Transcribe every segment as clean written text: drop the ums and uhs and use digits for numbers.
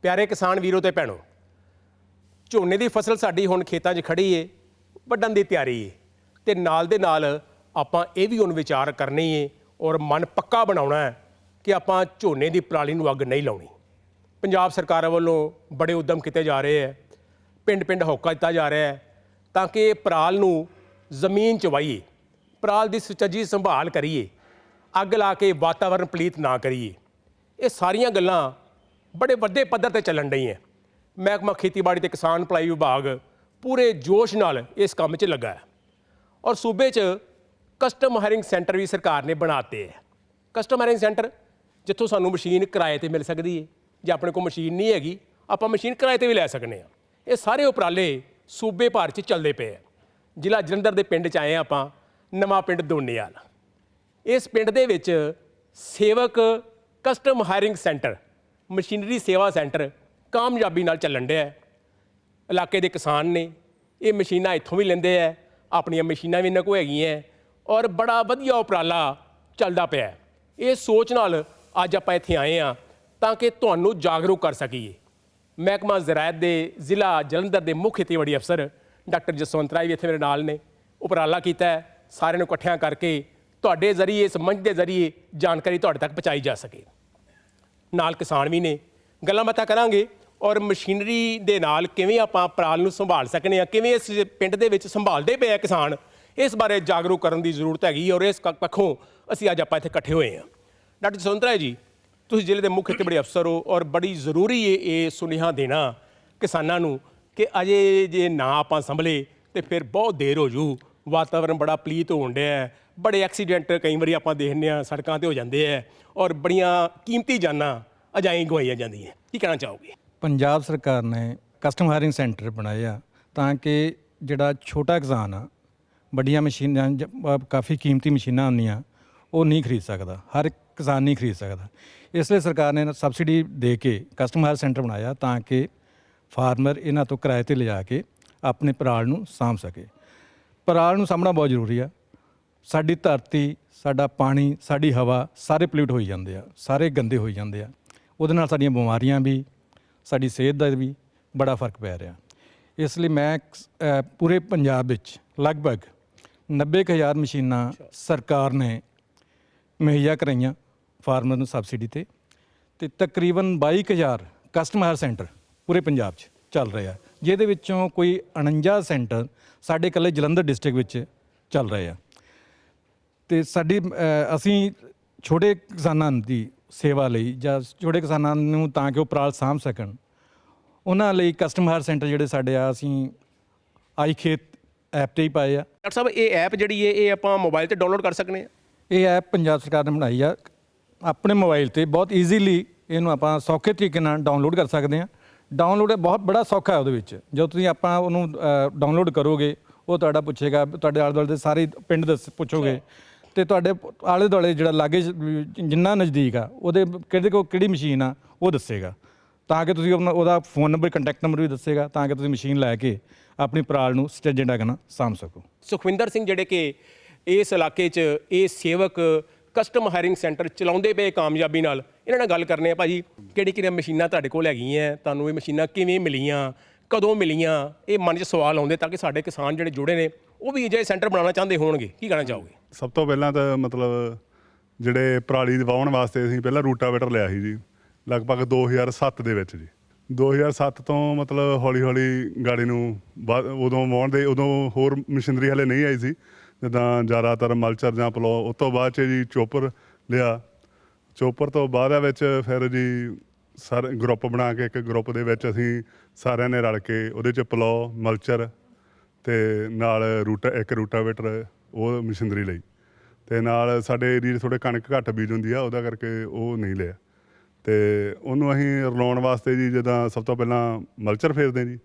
प्यारे किसान वीरों ते भैणों, ਝੋਨੇ ਦੀ ਫਸਲ ਸਾਡੀ ਹੁਣ ਖੇਤਾਂ 'ਚ ਖੜੀ ਏ, ਵੱਢਣ ਦੀ ਤਿਆਰੀ ਏ ਤੇ ਨਾਲ ਦੇ ਨਾਲ ਆਪਾਂ ਇਹ ਵੀ ਹੁਣ ਵਿਚਾਰ ਕਰਨੀ ਏ ਔਰ ਮਨ ਪੱਕਾ ਬਣਾਉਣਾ ਹੈ ਕਿ ਆਪਾਂ ਝੋਨੇ ਦੀ ਪਰਾਲੀ ਨੂੰ ਅੱਗ ਨਹੀਂ ਲਾਉਣੀ। ਪੰਜਾਬ ਸਰਕਾਰ ਵੱਲੋਂ ਬੜੇ ਉਦਮ ਕੀਤੇ ਜਾ ਰਹੇ ਹੈ, ਪਿੰਡ ਹੋਕਾ ਦਿੱਤਾ ਜਾ ਰਿਹਾ ਹੈ ਤਾਂ ਕਿ ਪਰਾਲ ਨੂੰ ਜ਼ਮੀਨ 'ਚ ਵਾਹੀਏ, ਪਰਾਲ ਦੀ ਸੁਚੱਜੀ ਸੰਭਾਲ ਕਰੀਏ, ਅੱਗ ਲਾ ਕੇ ਵਾਤਾਵਰਨ ਪਲੀਤ ਨਾ ਕਰੀਏ। ਇਹ ਸਾਰੀਆਂ ਗੱਲਾਂ बड़े वड्डे पद्धर ते चलन रही हैं। महकमा खेतीबाड़ी ते किसान भलाई विभाग पूरे जोश नाल इस काम च लगा है और सूबे च कस्टम हायरिंग सेंटर भी सरकार ने बनाते हैं। कस्टम हायरिंग सेंटर जिथों सानू मशीन किराए ते मिल सकती है, जे अपने को मशीन नहीं हैगी आपां मशीन किराए ते भी लै सकने हैं। ये सारे उपराले सूबे भर च चलते पे हैं। जिला जलंधर के पिंड च आए आपां नवां पिंड दोनेवाल। इस पिंड दे विच सेवक कस्टम हायरिंग सेंटर मशीनरी सेवा सेंटर कामयाबी नाल चलन दिया है। इलाके के किसान ने ये मशीनां इत्थों भी लेंदे है, अपनियां मशीनां भी इन्हां कोल हैगियां और बड़ा वधिया उपराला चलदा पिया है। इस सोच नाल अज आपां इत्थे आए हैं ताकि तुहानूं जागरूक कर सकीए। महकमा ज़रायत के जिला जलंधर के मुख्य खेतीबाड़ी अफसर डॉक्टर जसवंत राय भी इत्थे मेरे नाल ने। उपराला कीता है सारिआं नूं इकट्ठियां करके तुहाडे जरिए इस मंच के जरिए जानकारी तुहाडे तक पहुँचाई जा सके। नाल किसान भी ने गल्लां बातां करांगे और मशीनरी दे नाल किवें आपां पराल नूं संभाल सकने आ, किवें इस पिंड दे विच संभालदे पे किसान, इस बारे जागरूक करन दी जरूरत हैगी और इस पक्षों असीं अज आपां इत्थे इकट्ठे होए हैं। डॉक्टर जसवंत राय जी, तुसीं जिले के मुख्य खेतीबाड़ी अफसर हो और बड़ी जरूरी है ये सुनेहा देना किसानां नूं कि अजे जे ना आपां संभले तो फिर बहुत देर हो जू। वातावरण बड़ा पलीत होण डिया है, बड़े एक्सीडेंट कई बारी आपां देखने सड़कों ते हो जाते हैं और बड़ियां कीमती जानां अजाई गवाईयां जांदियां। की कहना चाहोगे? पंजाब सरकार ने कस्टम हायरिंग सेंटर बनाया ताकि जिहड़ा छोटा किसान आ बड़ियां मशीनां काफ़ी कीमती मशीनां होंदियां वो नहीं खरीद सकता, हर किसान नहीं खरीद सकता। इसलिए सरकार ने सबसिडी दे के कस्टम हायर सेंटर बनाया ताकि फार्मर इन्हां तो किराए ते लिजा के अपने पराल नूं साਂਭ सके। पराल नूं साਂਭਣਾ बहुत जरूरी आ। साडी धरती, साडा पानी, साडी हवा सारे पल्यूट होई जांदे आ, सारे गंदे होई जांदे आ। ਉਹਦੇ ਨਾਲ ਸਾਡੀਆਂ ਬਿਮਾਰੀਆਂ ਵੀ, ਸਾਡੀ ਸਿਹਤ ਦਾ ਵੀ ਬੜਾ ਫਰਕ ਪੈ ਰਿਹਾ। ਇਸ ਲਈ ਮੈਂ ਪੂਰੇ ਪੰਜਾਬ ਵਿੱਚ ਲਗਭਗ 90,000 ਮਸ਼ੀਨਾਂ ਸਰਕਾਰ ਨੇ ਮੁਹੱਈਆ ਕਰਾਈਆਂ ਫਾਰਮਰ ਨੂੰ ਸਬਸਿਡੀ ਤੇ ਤਕਰੀਬਨ 22,000 ਕਸਟਮ ਹਾਇਰ ਸੈਂਟਰ ਪੂਰੇ ਪੰਜਾਬ 'ਚ ਚੱਲ ਰਿਹਾ, ਜਿਹਦੇ ਵਿੱਚੋਂ ਕੋਈ 49 ਸੈਂਟਰ ਸਾਡੇ ਇਕੱਲੇ ਜਲੰਧਰ ਡਿਸਟ੍ਰਿਕਟ ਵਿੱਚ ਚੱਲ ਰਹੇ ਆ। ਤੇ ਸਾਡੀ ਅਸੀਂ ਛੋਟੇ ਕਿਸਾਨਾਂ ਦੀ ਸੇਵਾ ਲਈ ਜਾਂ ਛੋਟੇ ਕਿਸਾਨਾਂ ਨੂੰ ਤਾਂ ਕਿ ਉਹ ਪਰਾਲ ਸਾਂਭ ਸਕਣ, ਉਹਨਾਂ ਲਈ ਕਸਟਮ ਹਾਇਰ ਸੈਂਟਰ ਜਿਹੜੇ ਸਾਡੇ ਆ ਅਸੀਂ ਆਈ ਖੇਤ ਐਪ 'ਤੇ ਹੀ ਪਾਏ ਆ। ਡਾਕਟਰ ਸਾਹਿਬ, ਇਹ ਐਪ ਜਿਹੜੀ ਹੈ ਇਹ ਆਪਾਂ ਮੋਬਾਈਲ ਤੇ ਡਾਊਨਲੋਡ ਕਰ ਸਕਨੇ ਆ? ਇਹ ਐਪ ਪੰਜਾਬ ਸਰਕਾਰ ਨੇ ਬਣਾਈ ਆ, ਆਪਣੇ ਮੋਬਾਈਲ 'ਤੇ ਬਹੁਤ ਈਜ਼ੀਲੀ ਇਹਨੂੰ ਆਪਾਂ ਸੌਖੇ ਤਰੀਕੇ ਨਾਲ ਡਾਊਨਲੋਡ ਕਰ ਸਕਦੇ ਹਾਂ। ਡਾਊਨਲੋਡ ਬਹੁਤ ਬੜਾ ਸੌਖਾ ਹੈ। ਉਹਦੇ ਵਿੱਚ ਜਦੋਂ ਤੁਸੀਂ ਆਪਾਂ ਉਹਨੂੰ ਡਾਊਨਲੋਡ ਕਰੋਗੇ ਉਹ ਤੁਹਾਡਾ ਪੁੱਛੇਗਾ, ਤੁਹਾਡੇ ਆਲੇ ਦੁਆਲੇ ਦੇ ਸਾਰੇ ਪਿੰਡ ਪੁੱਛੋਗੇ ਤੇ ਤੁਹਾਡੇ ਆਲੇ ਦੁਆਲੇ ਜਿਹੜਾ ਲਾਗੇ ਜਿੰਨਾ ਨਜ਼ਦੀਕ ਆ ਉਹਦੇ ਕਿਹਦੇ ਕੋਲ ਕਿਹੜੀ ਮਸ਼ੀਨ ਆ ਉਹ ਦੱਸੇਗਾ, ਤਾਂ ਕਿ ਤੁਸੀਂ ਉਹਦਾ ਫੋਨ ਨੰਬਰ, ਕੰਟੈਕਟ ਨੰਬਰ ਵੀ ਦੱਸੇਗਾ ਤਾਂ ਕਿ ਤੁਸੀਂ ਮਸ਼ੀਨ ਲੈ ਕੇ ਆਪਣੀ ਪਰਾਲ ਨੂੰ ਸਟੇਜਿੰਗ ਢੰਗ ਨਾਲ ਸਾਂਭ ਸਕੋ। ਸੁਖਵਿੰਦਰ ਸਿੰਘ ਜਿਹੜੇ ਕਿ ਇਸ ਇਲਾਕੇ 'ਚ ਇਹ ਸੇਵਕ ਕਸਟਮ ਹਾਇਰਿੰਗ ਸੈਂਟਰ ਚਲਾਉਂਦੇ ਪਏ ਕਾਮਯਾਬੀ ਨਾਲ, ਇਹਨਾਂ ਨਾਲ ਗੱਲ ਕਰਨੇ ਆ। ਭਾਜੀ, ਕਿਹੜੀਆਂ ਮਸ਼ੀਨਾਂ ਤੁਹਾਡੇ ਕੋਲ ਹੈਗੀਆਂ, ਤੁਹਾਨੂੰ ਇਹ ਮਸ਼ੀਨਾਂ ਕਿਵੇਂ ਮਿਲੀਆਂ, ਕਦੋਂ ਮਿਲੀਆਂ? ਇਹ ਮਨ 'ਚ ਸਵਾਲ ਆਉਂਦੇ ਤਾਂ ਕਿ ਸਾਡੇ ਕਿਸਾਨ ਜਿਹੜੇ ਜੁੜੇ ਨੇ ਉਹ ਵੀ ਅਜਿਹੇ ਸੈਂਟਰ ਬਣਾਉਣਾ ਚਾਹੁੰਦੇ ਹੋਣਗੇ। ਕੀ ਕਹਿਣਾ ਚਾਹੋਗੇ? ਸਭ ਤੋਂ ਪਹਿਲਾਂ ਤਾਂ ਮਤਲਬ ਜਿਹੜੇ ਪਰਾਲੀ ਵਾਹੁਣ ਵਾਸਤੇ ਅਸੀਂ ਪਹਿਲਾਂ ਰੂਟਾਵੇਟਰ ਲਿਆ ਸੀ ਜੀ, ਲਗਭਗ 2007 ਦੇ ਵਿੱਚ ਜੀ। 2007 ਤੋਂ ਮਤਲਬ ਹੌਲੀ ਹੌਲੀ ਗਾੜੀ ਨੂੰ ਉਦੋਂ ਵਾਹੁਣ ਦੇ ਉਦੋਂ ਹੋਰ ਮਸ਼ੀਨਰੀ ਹਲੇ ਨਹੀਂ ਆਈ ਸੀ, ਜਿੱਦਾਂ ਜ਼ਿਆਦਾਤਰ ਮਲਚਰ ਜਾਂ ਪਲੋ। ਉਸ ਤੋਂ ਬਾਅਦ 'ਚ ਜੀ ਚੋਪਰ ਲਿਆ। ਚੋਪਰ ਤੋਂ ਬਾਅਦ ਵਿੱਚ ਫਿਰ ਜੀ ਸਾਰੇ ਗਰੁੱਪ ਬਣਾ ਕੇ ਇੱਕ ਗਰੁੱਪ ਦੇ ਵਿੱਚ ਅਸੀਂ ਸਾਰਿਆਂ ਨੇ ਰਲ ਕੇ ਉਹਦੇ 'ਚ ਪਲੋ, ਮਲਚਰ ਅਤੇ ਨਾਲ ਇੱਕ ਰੂਟਾਵੇਟਰ ਉਹ ਮਸ਼ੀਨਰੀ ਲਈ, ਅਤੇ ਨਾਲ ਸਾਡੇ ਏਰੀਏ 'ਚ ਥੋੜ੍ਹੇ ਕਣਕ ਘੱਟ ਬੀਜ ਹੁੰਦੀ ਆ, ਉਹਦਾ ਕਰਕੇ ਉਹ ਨਹੀਂ ਲਿਆ। ਅਤੇ ਉਹਨੂੰ ਅਸੀਂ ਰਲਾਉਣ ਵਾਸਤੇ ਜੀ ਜਿੱਦਾਂ ਸਭ ਤੋਂ ਪਹਿਲਾਂ ਮਲਚਰ ਫੇਰਦੇ ਜੀ।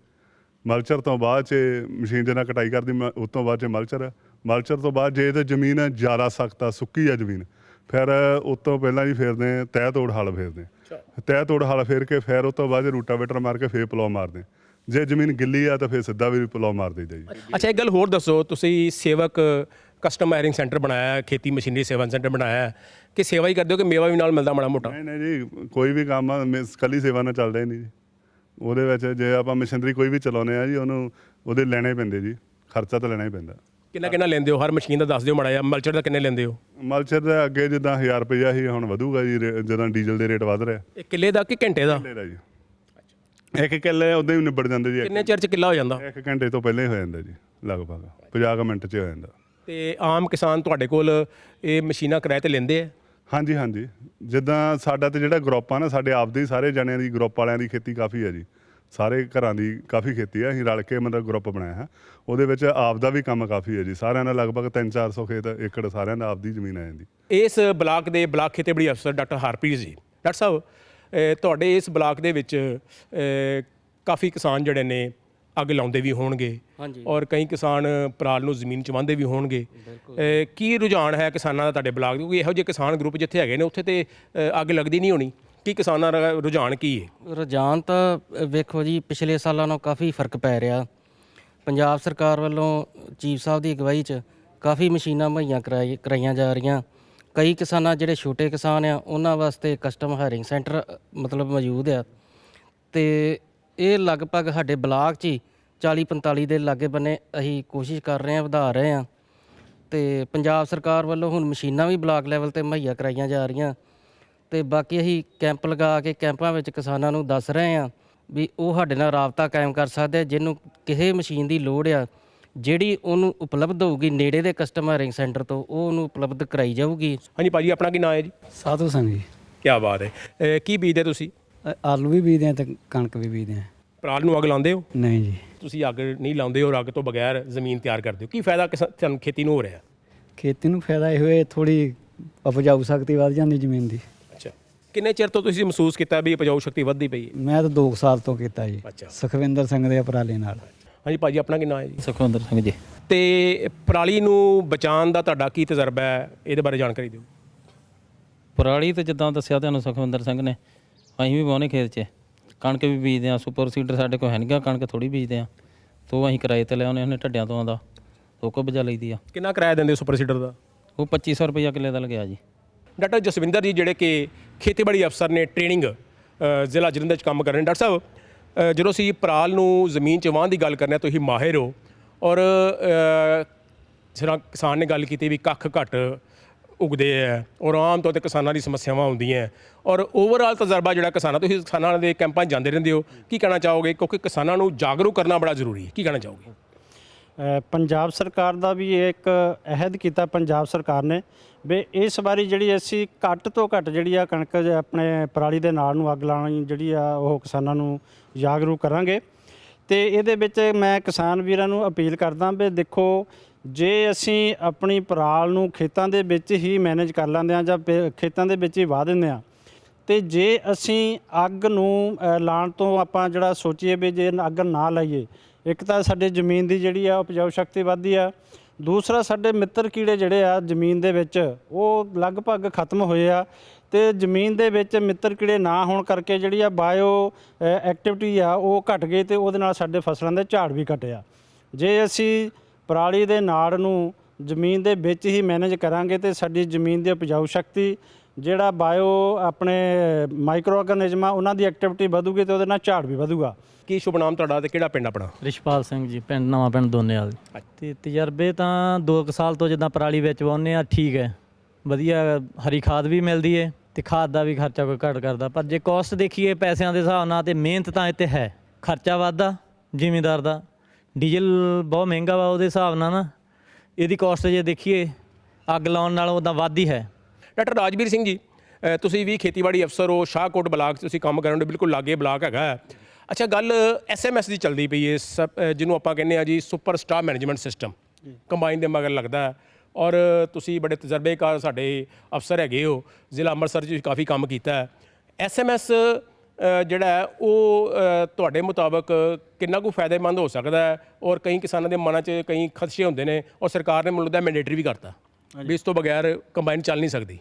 ਮਲਚਰ ਤੋਂ ਬਾਅਦ 'ਚ ਮਸ਼ੀਨ ਦੇ ਨਾਲ ਕਟਾਈ ਕਰਦੀ, ਉਸ ਤੋਂ ਬਾਅਦ 'ਚ ਮਲਚਰ ਤੋਂ ਬਾਅਦ ਜੇ ਤਾਂ ਜ਼ਮੀਨ ਜ਼ਿਆਦਾ ਸਖਤ ਆ, ਸੁੱਕੀ ਆ ਜ਼ਮੀਨ, ਫਿਰ ਉਸ ਤੋਂ ਪਹਿਲਾਂ ਜੀ ਫੇਰਦੇ ਤਹਿ ਤੋੜ ਹਲ ਫੇਰਦੇ। ਤਹਿ ਤੋੜ ਹਲ ਫੇਰ ਕੇ ਫਿਰ ਉਸ ਤੋਂ ਬਾਅਦ ਰੂਟਾਵੇਟਰ ਮਾਰ ਕੇ ਫਿਰ ਪਲੋ ਮਾਰਦੇ। ਜੇ ਜ਼ਮੀਨ ਗਿੱਲੀ ਆ ਤਾਂ ਫਿਰ ਸਿੱਧਾ ਵੀ ਪਲੋ ਮਾਰ ਦਈਦਾ ਜੀ। ਅੱਛਾ, ਇੱਕ ਗੱਲ ਹੋਰ ਦੱਸੋ, ਤੁਸੀਂ ਸੇਵਕ ਕਸਟਮ ਹਾਇਰਿੰਗ ਸੈਂਟਰ ਬਣਾਇਆ, ਖੇਤੀ ਮਸ਼ੀਨਰੀ ਸੇਵਾ ਸੈਂਟਰ ਬਣਾਇਆ, ਕਿ ਸੇਵਾ ਹੀ ਕਰਦੇ ਹੋ ਕਿ ਮੇਵਾ ਵੀ ਨਾਲ ਮਿਲਦਾ ਮਾੜਾ ਮੋਟਾ? ਨਹੀਂ ਜੀ, ਕੋਈ ਵੀ ਕੰਮ ਕੱਲੀ ਸੇਵਾ ਨਾਲ ਚੱਲਦਾ ਹੀ ਨਹੀਂ ਜੀ। ਉਹਦੇ ਵਿੱਚ ਜੇ ਆਪਾਂ ਮਸ਼ੀਨਰੀ ਕੋਈ ਵੀ ਚਲਾਉਂਦੇ ਆ ਜੀ ਉਹਨੂੰ ਉਹਦੇ ਲੈਣੇ ਪੈਂਦੇ ਜੀ, ਖਰਚਾ ਤਾਂ ਲੈਣਾ ਹੀ ਪੈਂਦਾ। ਕਿੰਨਾ ਲੈਂਦੇ ਹੋ ਹਰ ਮਸ਼ੀਨ ਦਾ ਦੱਸ ਦਿਓ ਮਾੜਾ ਜਿਹਾ, ਮਲਚਰ ਦਾ ਕਿੰਨੇ ਲੈਂਦੇ ਹੋ? ਮਲਚਰ ਦਾ ਅੱਗੇ ਜਿੱਦਾਂ 1000 ਰੁਪਈਆ ਸੀ, ਹੁਣ ਵਧੂਗਾ ਜੀ ਜਦੋਂ ਡੀਜ਼ਲ ਦੇ ਰੇਟ ਵਧ ਰਿਹਾ। ਇਹ ਕਿੱਲੇ ਦਾ ਕਿ ਘੰਟੇ ਦਾ? ਕਿੱਲੇ ਦਾ ਜੀ, ਇੱਕ ਕਿੱਲੇ ਉਦਾਂ ਹੀ ਨਿਬੜ ਜਾਂਦੇ ਜੀ। ਕਿੰਨੇ ਚਿਰ 'ਚ ਕਿੱਲਾ ਹੋ ਜਾਂਦਾ? 1 ਘੰਟੇ ਤੋਂ ਪਹਿਲਾਂ ਹੀ ਹੋ ਜਾਂਦਾ ਜੀ, ਲਗਭਗ 50 ਕੁ ਮਿੰਟ 'ਚ ਹੋ ਜਾਂਦਾ। ਤੇ ਆਮ ਕਿਸਾਨ ਤੁਹਾਡੇ ਕੋਲ ਇਹ ਮਸ਼ੀਨਾਂ ਕਿਰਾਏ ਤੇ ਲੈਂਦੇ ਆ? ਹਾਂਜੀ ਹਾਂਜੀ, ਜਿੱਦਾਂ ਸਾਡਾ ਤੇ ਜਿਹੜਾ ਗਰੁੱਪ ਆ ਨਾ, ਸਾਡੇ ਆਪਦੇ ਹੀ ਸਾਰੇ ਜਣਿਆਂ ਦੀ, ਗਰੁੱਪ ਵਾਲਿਆਂ ਦੀ ਖੇਤੀ ਕਾਫੀ ਹੈ ਜੀ, ਸਾਰੇ ਘਰਾਂ ਦੀ ਕਾਫੀ ਖੇਤੀ ਹੈ। ਅਸੀਂ ਰਲ ਕੇ ਮਤਲਬ ਗਰੁੱਪ ਬਣਾਇਆ ਹੈ, ਉਹਦੇ ਵਿੱਚ ਆਪ ਦਾ ਵੀ ਕੰਮ ਕਾਫੀ ਹੈ ਜੀ। ਸਾਰਿਆਂ ਦਾ ਲਗਭਗ 300-400 ਖੇਤ ਏਕੜ ਸਾਰਿਆਂ ਦਾ ਆਪਦੀ ਜ਼ਮੀਨ ਆ ਜਾਂਦੀ। ਇਸ ਬਲਾਕ ਦੇ ਬਲਾਕ ਖੇਤੀਬਾੜੀ ਅਫਸਰ ਡਾਕਟਰ ਹਰਪ੍ਰੀਤ ਜੀ, ਡਾਕਟਰ ਸਾਹਿਬ ਤੁਹਾਡੇ ਇਸ ਬਲਾਕ ਦੇ ਵਿੱਚ ਕਾਫੀ ਕਿਸਾਨ ਜਿਹੜੇ ਨੇ ਅੱਗ ਲਾਉਂਦੇ ਵੀ ਹੋਣਗੇ ਔਰ ਕਈ ਕਿਸਾਨ ਪਰਾਲ ਨੂੰ ਜ਼ਮੀਨ 'ਚ ਵਾਹੁੰਦੇ ਵੀ ਹੋਣਗੇ। ਕੀ ਰੁਝਾਨ ਹੈ ਕਿਸਾਨਾਂ ਦਾ ਤੁਹਾਡੇ ਬਲਾਕ? ਕਿਉਂਕਿ ਇਹੋ ਜਿਹੇ ਕਿਸਾਨ ਗਰੁੱਪ ਜਿੱਥੇ ਹੈਗੇ ਨੇ ਉੱਥੇ ਤੇ ਅੱਗ ਲੱਗਦੀ ਨਹੀਂ ਹੋਣੀ। ਕੀ ਕਿਸਾਨਾਂ ਦਾ ਰੁਝਾਨ ਕੀ ਹੈ? ਰੁਝਾਨ ਤਾਂ ਵੇਖੋ ਜੀ, ਪਿਛਲੇ ਸਾਲਾਂ ਨਾਲੋਂ ਕਾਫੀ ਫਰਕ ਪੈ ਰਿਹਾ। ਪੰਜਾਬ ਸਰਕਾਰ ਵੱਲੋਂ ਚੀਫ ਸਾਹਿਬ ਦੀ ਅਗਵਾਈ 'ਚ ਕਾਫੀ ਮਸ਼ੀਨਾਂ ਮੁਹੱਈਆ ਕਰਾਈਆਂ ਜਾ ਰਹੀਆਂ। ਕਈ ਕਿਸਾਨਾਂ ਜਿਹੜੇ ਛੋਟੇ ਕਿਸਾਨ ਆ ਉਹਨਾਂ ਵਾਸਤੇ ਕਸਟਮ ਹਾਇਰਿੰਗ ਸੈਂਟਰ ਮਤਲਬ ਮੌਜੂਦ ਆ, ਤੇ ਇਹ ਲਗਭਗ ਸਾਡੇ ਬਲਾਕ 'ਚ ਹੀ 40-45 ਦੇ ਲਾਗੇ ਬੰਨੇ ਅਸੀਂ ਕੋਸ਼ਿਸ਼ ਕਰ ਰਹੇ ਹਾਂ, ਵਧਾ ਰਹੇ ਹਾਂ। ਤੇ ਪੰਜਾਬ ਸਰਕਾਰ ਵੱਲੋਂ ਹੁਣ ਮਸ਼ੀਨਾਂ ਵੀ ਬਲਾਕ ਲੈਵਲ ਤੇ ਮੁਹੱਈਆ ਕਰਾਈਆਂ ਜਾ ਰਹੀਆਂ, ਤੇ ਬਾਕੀ ਅਸੀਂ ਕੈਂਪ ਲਗਾ ਕੇ ਕੈਂਪਾਂ ਵਿੱਚ ਕਿਸਾਨਾਂ ਨੂੰ ਦੱਸ ਰਹੇ ਹਾਂ ਵੀ ਉਹ ਸਾਡੇ ਨਾਲ ਰਾਬਤਾ ਕਾਇਮ ਕਰ ਸਕਦੇ। ਜਿਹਨੂੰ ਕਿਸੇ ਮਸ਼ੀਨ ਦੀ ਲੋੜ ਆ, ਜਿਹੜੀ ਉਹਨੂੰ ਉਪਲਬਧ ਹੋਊਗੀ ਨੇੜੇ ਦੇ ਕਸਟਮ ਹਾਇਰਿੰਗ ਸੈਂਟਰ ਤੋਂ, ਉਹ ਉਹਨੂੰ ਉਪਲਬਧ ਕਰਾਈ ਜਾਊਗੀ। ਹਾਂਜੀ ਭਾਜੀ, ਆਪਣਾ ਕੀ ਨਾਮ ਹੈ ਜੀ? ਸਾਧੂ ਸਿੰਘ ਜੀ। ਕੀ ਬਾਤ ਹੈ। ਕੀ ਬੀਜਦੇ ਤੁਸੀਂ? ਆਲੂ ਵੀ ਬੀਜਦੇ ਆ ਤੇ ਕਣਕ ਵੀ ਬੀਜਦੇ ਆ। ਪਰਾਲ ਨੂੰ ਅੱਗ ਲਾਉਂਦੇ ਹੋ? ਨਹੀਂ ਜੀ, ਤੁਸੀਂ ਅੱਗ ਨਹੀਂ ਲਾਉਂਦੇ ਹੋ, ਅੱਗ ਤੋਂ ਬਗੈਰ ਜ਼ਮੀਨ ਤਿਆਰ ਕਰਦੇ ਹੋ। ਕੀ ਫਾਇਦਾ ਤੁਹਾਨੂੰ ਖੇਤੀ ਨੂੰ ਹੋ ਰਿਹਾ? ਖੇਤੀ ਨੂੰ ਫਾਇਦਾ ਇਹ ਹੋਏ, ਥੋੜੀ ਉਪਜਾਊ ਸ਼ਕਤੀ ਵੱਧ ਜਾਂਦੀ ਜ਼ਮੀਨ ਦੀ। ਅੱਛਾ, ਕਿੰਨੇ ਚਿਰ ਤੋਂ ਤੁਸੀਂ ਮਹਿਸੂਸ ਕੀਤਾ ਵੀ ਉਪਜਾਊ ਸ਼ਕਤੀ ਵੱਧਦੀ ਪਈ ਹੈ? ਮੈਂ ਤਾਂ 2 ਸਾਲ ਤੋਂ ਕੀਤਾ ਜੀ, ਅੱਛਾ। ਸੁਖਵਿੰਦਰ ਸਿੰਘ ਦੇ ਉਪਰਾਲੇ ਨਾਲ। ਹਾਂਜੀ ਭਾਜੀ, ਆਪਣਾ ਕੀ ਨਾਮ ਹੈ ਜੀ? ਸੁਖਵਿੰਦਰ ਸਿੰਘ ਜੀ। ਤੇ ਪਰਾਲੀ ਨੂੰ ਬਚਾਉਣ ਦਾ ਤੁਹਾਡਾ ਕੀ ਤਜਰਬਾ ਹੈ, ਇਹਦੇ ਬਾਰੇ ਜਾਣਕਾਰੀ ਦਿਓ। ਪਰਾਲੀ ਤੇ ਜਿੱਦਾਂ ਦੱਸਿਆ ਤੁਹਾਨੂੰ ਸੁਖਵਿੰਦਰ ਸਿੰਘ ਨੇ, ਅਸੀਂ ਵੀ ਵਾਹੁੰਦੇ ਖੇਤ 'ਚ, ਕਣਕ ਵੀ ਬੀਜਦੇ ਆ। ਸੁਪਰ ਸੀਡਰ ਸਾਡੇ ਕੋਲ ਹੈ ਨਹੀਂ ਗਾ, ਕਣਕ ਥੋੜੀ ਬੀਜਦੇ ਆ, ਤੋਂ ਅਸੀਂ ਕਿਰਾਏ ਤੇ ਲਿਆਉਂਦੇ ਹੁੰਦੇ ਢੱਡਿਆਂ ਤੋਂ ਆਉਂਦਾ, ਉਹ ਕੋ ਬਜਾ ਲਈਦੀ ਆ। ਕਿੰਨਾ ਕਿਰਾਇਆ ਦਿੰਦੇ ਸੁਪਰ ਸੀਡਰ ਦਾ? ਉਹ 2500 ਰੁਪਈਆ ਕਿੱਲੇ ਦਾ ਲੱਗਿਆ ਜੀ। ਡਾਕਟਰ ਜਸਵਿੰਦਰ ਜੀ, ਜਿਹੜੇ ਕਿ ਖੇਤੀਬਾੜੀ ਅਫਸਰ ਨੇ, ਟ੍ਰੇਨਿੰਗ ਜ਼ਿਲ੍ਹਾ ਜਲੰਧਰ 'ਚ ਕੰਮ ਕਰ ਰਹੇ ਨੇ। ਡਾਕਟਰ ਸਾਹਿਬ, ਜਦੋਂ ਅਸੀਂ ਪਰਾਲ ਨੂੰ ਜ਼ਮੀਨ 'ਚ ਵਾਹੁਣ ਦੀ ਗੱਲ ਕਰਨੇ, ਤੁਸੀਂ ਮਾਹਿਰ ਹੋ, ਔਰ ਜਿਸ ਤਰ੍ਹਾਂ ਕਿਸਾਨ ਨੇ ਗੱਲ ਕੀਤੀ ਵੀ ਕੱਖ ਘੱਟ ਉਗਦੇ ਹੈ ਔਰ ਆਮ ਤੌਰ 'ਤੇ ਕਿਸਾਨਾਂ ਦੀ ਸਮੱਸਿਆਵਾਂ ਆਉਂਦੀਆਂ, ਔਰ ਓਵਰਆਲ ਤਜਰਬਾ ਜਿਹੜਾ ਕਿਸਾਨਾਂ, ਤੁਸੀਂ ਕਿਸਾਨਾਂ ਦੇ ਕੈਂਪਾਂ 'ਚ ਜਾਂਦੇ ਰਹਿੰਦੇ ਹੋ, ਕੀ ਕਹਿਣਾ ਚਾਹੋਗੇ? ਕਿਉਂਕਿ ਕਿਸਾਨਾਂ ਨੂੰ ਜਾਗਰੂਕ ਕਰਨਾ ਬੜਾ ਜ਼ਰੂਰੀ ਹੈ, ਕੀ ਕਹਿਣਾ ਚਾਹੋਗੇ? ਪੰਜਾਬ ਸਰਕਾਰ ਦਾ ਵੀ ਇਹ ਇੱਕ ਅਹਿਦ ਕੀਤਾ ਪੰਜਾਬ ਸਰਕਾਰ ਨੇ ਵੀ ਇਸ ਵਾਰੀ ਜਿਹੜੀ ਅਸੀਂ ਘੱਟ ਤੋਂ ਘੱਟ ਜਿਹੜੀ ਆ ਕਣਕ ਆਪਣੇ ਪਰਾਲੀ ਦੇ ਨਾਲ ਨੂੰ ਅੱਗ ਲਾਉਣੀ ਜਿਹੜੀ ਆ ਉਹ ਕਿਸਾਨਾਂ ਨੂੰ ਜਾਗਰੂਕ ਕਰਾਂਗੇ। ਤੇ ਇਹਦੇ ਵਿੱਚ ਮੈਂ ਕਿਸਾਨ ਵੀਰਾਂ ਨੂੰ ਅਪੀਲ ਕਰਦਾ ਵੀ ਦੇਖੋ, ਜੇ ਅਸੀਂ ਆਪਣੀ ਪਰਾਲ ਨੂੰ ਖੇਤਾਂ ਦੇ ਵਿੱਚ ਹੀ ਮੈਨੇਜ ਕਰ ਲੈਂਦੇ ਹਾਂ ਜਾਂ ਖੇਤਾਂ ਦੇ ਵਿੱਚ ਹੀ ਵਾਹ ਦਿੰਦੇ ਹਾਂ, ਤੇ ਜੇ ਅਸੀਂ ਅੱਗ ਨੂੰ ਲਾਉਣ ਤੋਂ ਆਪਾਂ ਜਿਹੜਾ ਸੋਚੀਏ ਵੀ ਜੇ ਅੱਗ ਨਾ ਲਾਈਏ, ਇੱਕ ਤਾਂ ਸਾਡੇ ਜ਼ਮੀਨ ਦੀ ਜਿਹੜੀ ਆ ਉਪਜਾਊ ਸ਼ਕਤੀ ਵੱਧਦੀ ਆ, ਦੂਸਰਾ ਸਾਡੇ ਮਿੱਤਰ ਕੀੜੇ ਜਿਹੜੇ ਆ ਜ਼ਮੀਨ ਦੇ ਵਿੱਚ ਉਹ ਲਗਭਗ ਖਤਮ ਹੋਏ ਆ, ਤੇ ਜ਼ਮੀਨ ਦੇ ਵਿੱਚ ਮਿੱਤਰ ਕੀੜੇ ਨਾ ਹੋਣ ਕਰਕੇ ਜਿਹੜੀ ਆ ਬਾਇਓ ਐਕਟੀਵਿਟੀ ਆ ਉਹ ਘਟ ਗਈ, ਤੇ ਉਹਦੇ ਨਾਲ ਸਾਡੇ ਫਸਲਾਂ ਦੇ ਝਾੜ ਵੀ ਘਟਿਆ। ਜੇ ਅਸੀਂ ਪਰਾਲੀ ਦੇ ਨਾੜ ਨੂੰ ਜ਼ਮੀਨ ਦੇ ਵਿੱਚ ਹੀ ਮੈਨੇਜ ਕਰਾਂਗੇ ਤੇ ਸਾਡੀ ਜ਼ਮੀਨ ਦੀ ਉਪਜਾਊ ਸ਼ਕਤੀ, ਜਿਹੜਾ ਬਾਇਓ ਆਪਣੇ ਮਾਈਕਰੋ ਆਰਗੈਨਿਜ਼ਮ ਉਹਨਾਂ ਦੀ ਐਕਟੀਵਿਟੀ ਵਧੂਗੀ ਤੇ ਉਹਦੇ ਨਾਲ ਝਾੜ ਵੀ ਵਧੂਗਾ। ਕੀ ਸ਼ੁਭ ਨਾਮ ਤੁਹਾਡਾ ਤੇ ਕਿਹੜਾ ਪਿੰਡ ਆਪਣਾ? ਰਿਸ਼ਪਾਲ ਸਿੰਘ ਜੀ, ਪਿੰਡ ਨਵਾਂ ਪਿੰਡ ਦੋਨੇਵਾਲ। ਤੇ ਤਜਰਬੇ ਤਾਂ 2 ਸਾਲ ਤੋਂ ਜਿੱਦਾਂ ਪਰਾਲੀ ਵਿੱਚ ਵਾਹੁੰਦੇ ਆ, ਠੀਕ ਹੈ, ਵਧੀਆ ਹਰੀ ਖਾਦ ਵੀ ਮਿਲਦੀ ਹੈ ਤੇ ਖਾਦ ਦਾ ਵੀ ਖਰਚਾ ਕੋਈ ਘੱਟ ਕਰਦਾ। ਪਰ ਜੇ ਕੋਸਟ ਦੇਖੀਏ ਪੈਸਿਆਂ ਦੇ ਹਿਸਾਬ ਨਾਲ, ਤੇ ਮਿਹਨਤ ਤਾਂ ਇੱਥੇ ਹੈ, ਖਰਚਾ ਵੱਧਦਾ ਜ਼ਿਮੀਂਦਾਰ ਦਾ, ਡੀਜ਼ਲ ਬਹੁਤ ਮਹਿੰਗਾ ਵਾ, ਉਹਦੇ ਹਿਸਾਬ ਨਾਲ ਨਾ ਇਹਦੀ ਕੋਸਟ ਜੇ ਦੇਖੀਏ ਅੱਗ ਲਾਉਣ ਨਾਲੋਂ ਉੱਦਾਂ ਵੱਧ ਹੀ ਹੈ। ਡਾਕਟਰ ਰਾਜਵੀਰ ਸਿੰਘ ਜੀ, ਤੁਸੀਂ ਵੀ ਖੇਤੀਬਾੜੀ ਅਫਸਰ ਹੋ, ਸ਼ਾਹਕੋਟ ਬਲਾਕ 'ਚ ਤੁਸੀਂ ਕੰਮ ਕਰਨ ਦੇ ਬਿਲਕੁਲ ਲਾਗੇ ਬਲਾਕ ਹੈਗਾ। ਅੱਛਾ, ਗੱਲ SMS ਦੀ ਚੱਲਦੀ ਪਈ ਹੈ, ਜਿਹਨੂੰ ਆਪਾਂ ਕਹਿੰਦੇ ਆ ਜੀ super star management system, combine ਦੇ ਮਗਰ ਲੱਗਦਾ, ਔਰ ਤੁਸੀਂ ਬੜੇ ਤਜਰਬੇਕਾਰ ਸਾਡੇ ਅਫਸਰ ਹੈਗੇ ਹੋ, ਜ਼ਿਲ੍ਹਾ ਅੰਮ੍ਰਿਤਸਰ 'ਚ ਕਾਫੀ ਕੰਮ ਕੀਤਾ। SMS ਜਿਹੜਾ ਉਹ ਤੁਹਾਡੇ ਮੁਤਾਬਕ ਕਿੰਨਾ ਕੁ ਫਾਇਦੇਮੰਦ ਹੋ ਸਕਦਾ ਹੈ? ਔਰ ਕਈ ਕਿਸਾਨਾਂ ਦੇ ਮਨਾਂ 'ਚ ਕਈ ਖਦਸ਼ੇ ਹੁੰਦੇ ਨੇ, ਔਰ ਸਰਕਾਰ ਨੇ ਮੁੱਲ ਦਾ ਮੈਂਡੇਟਰੀ ਵੀ ਕਰਤਾ ਵੀ ਇਸ ਤੋਂ ਬਗੈਰ ਕੰਬਾਈਨ ਚੱਲ ਨਹੀਂ ਸਕਦੀ।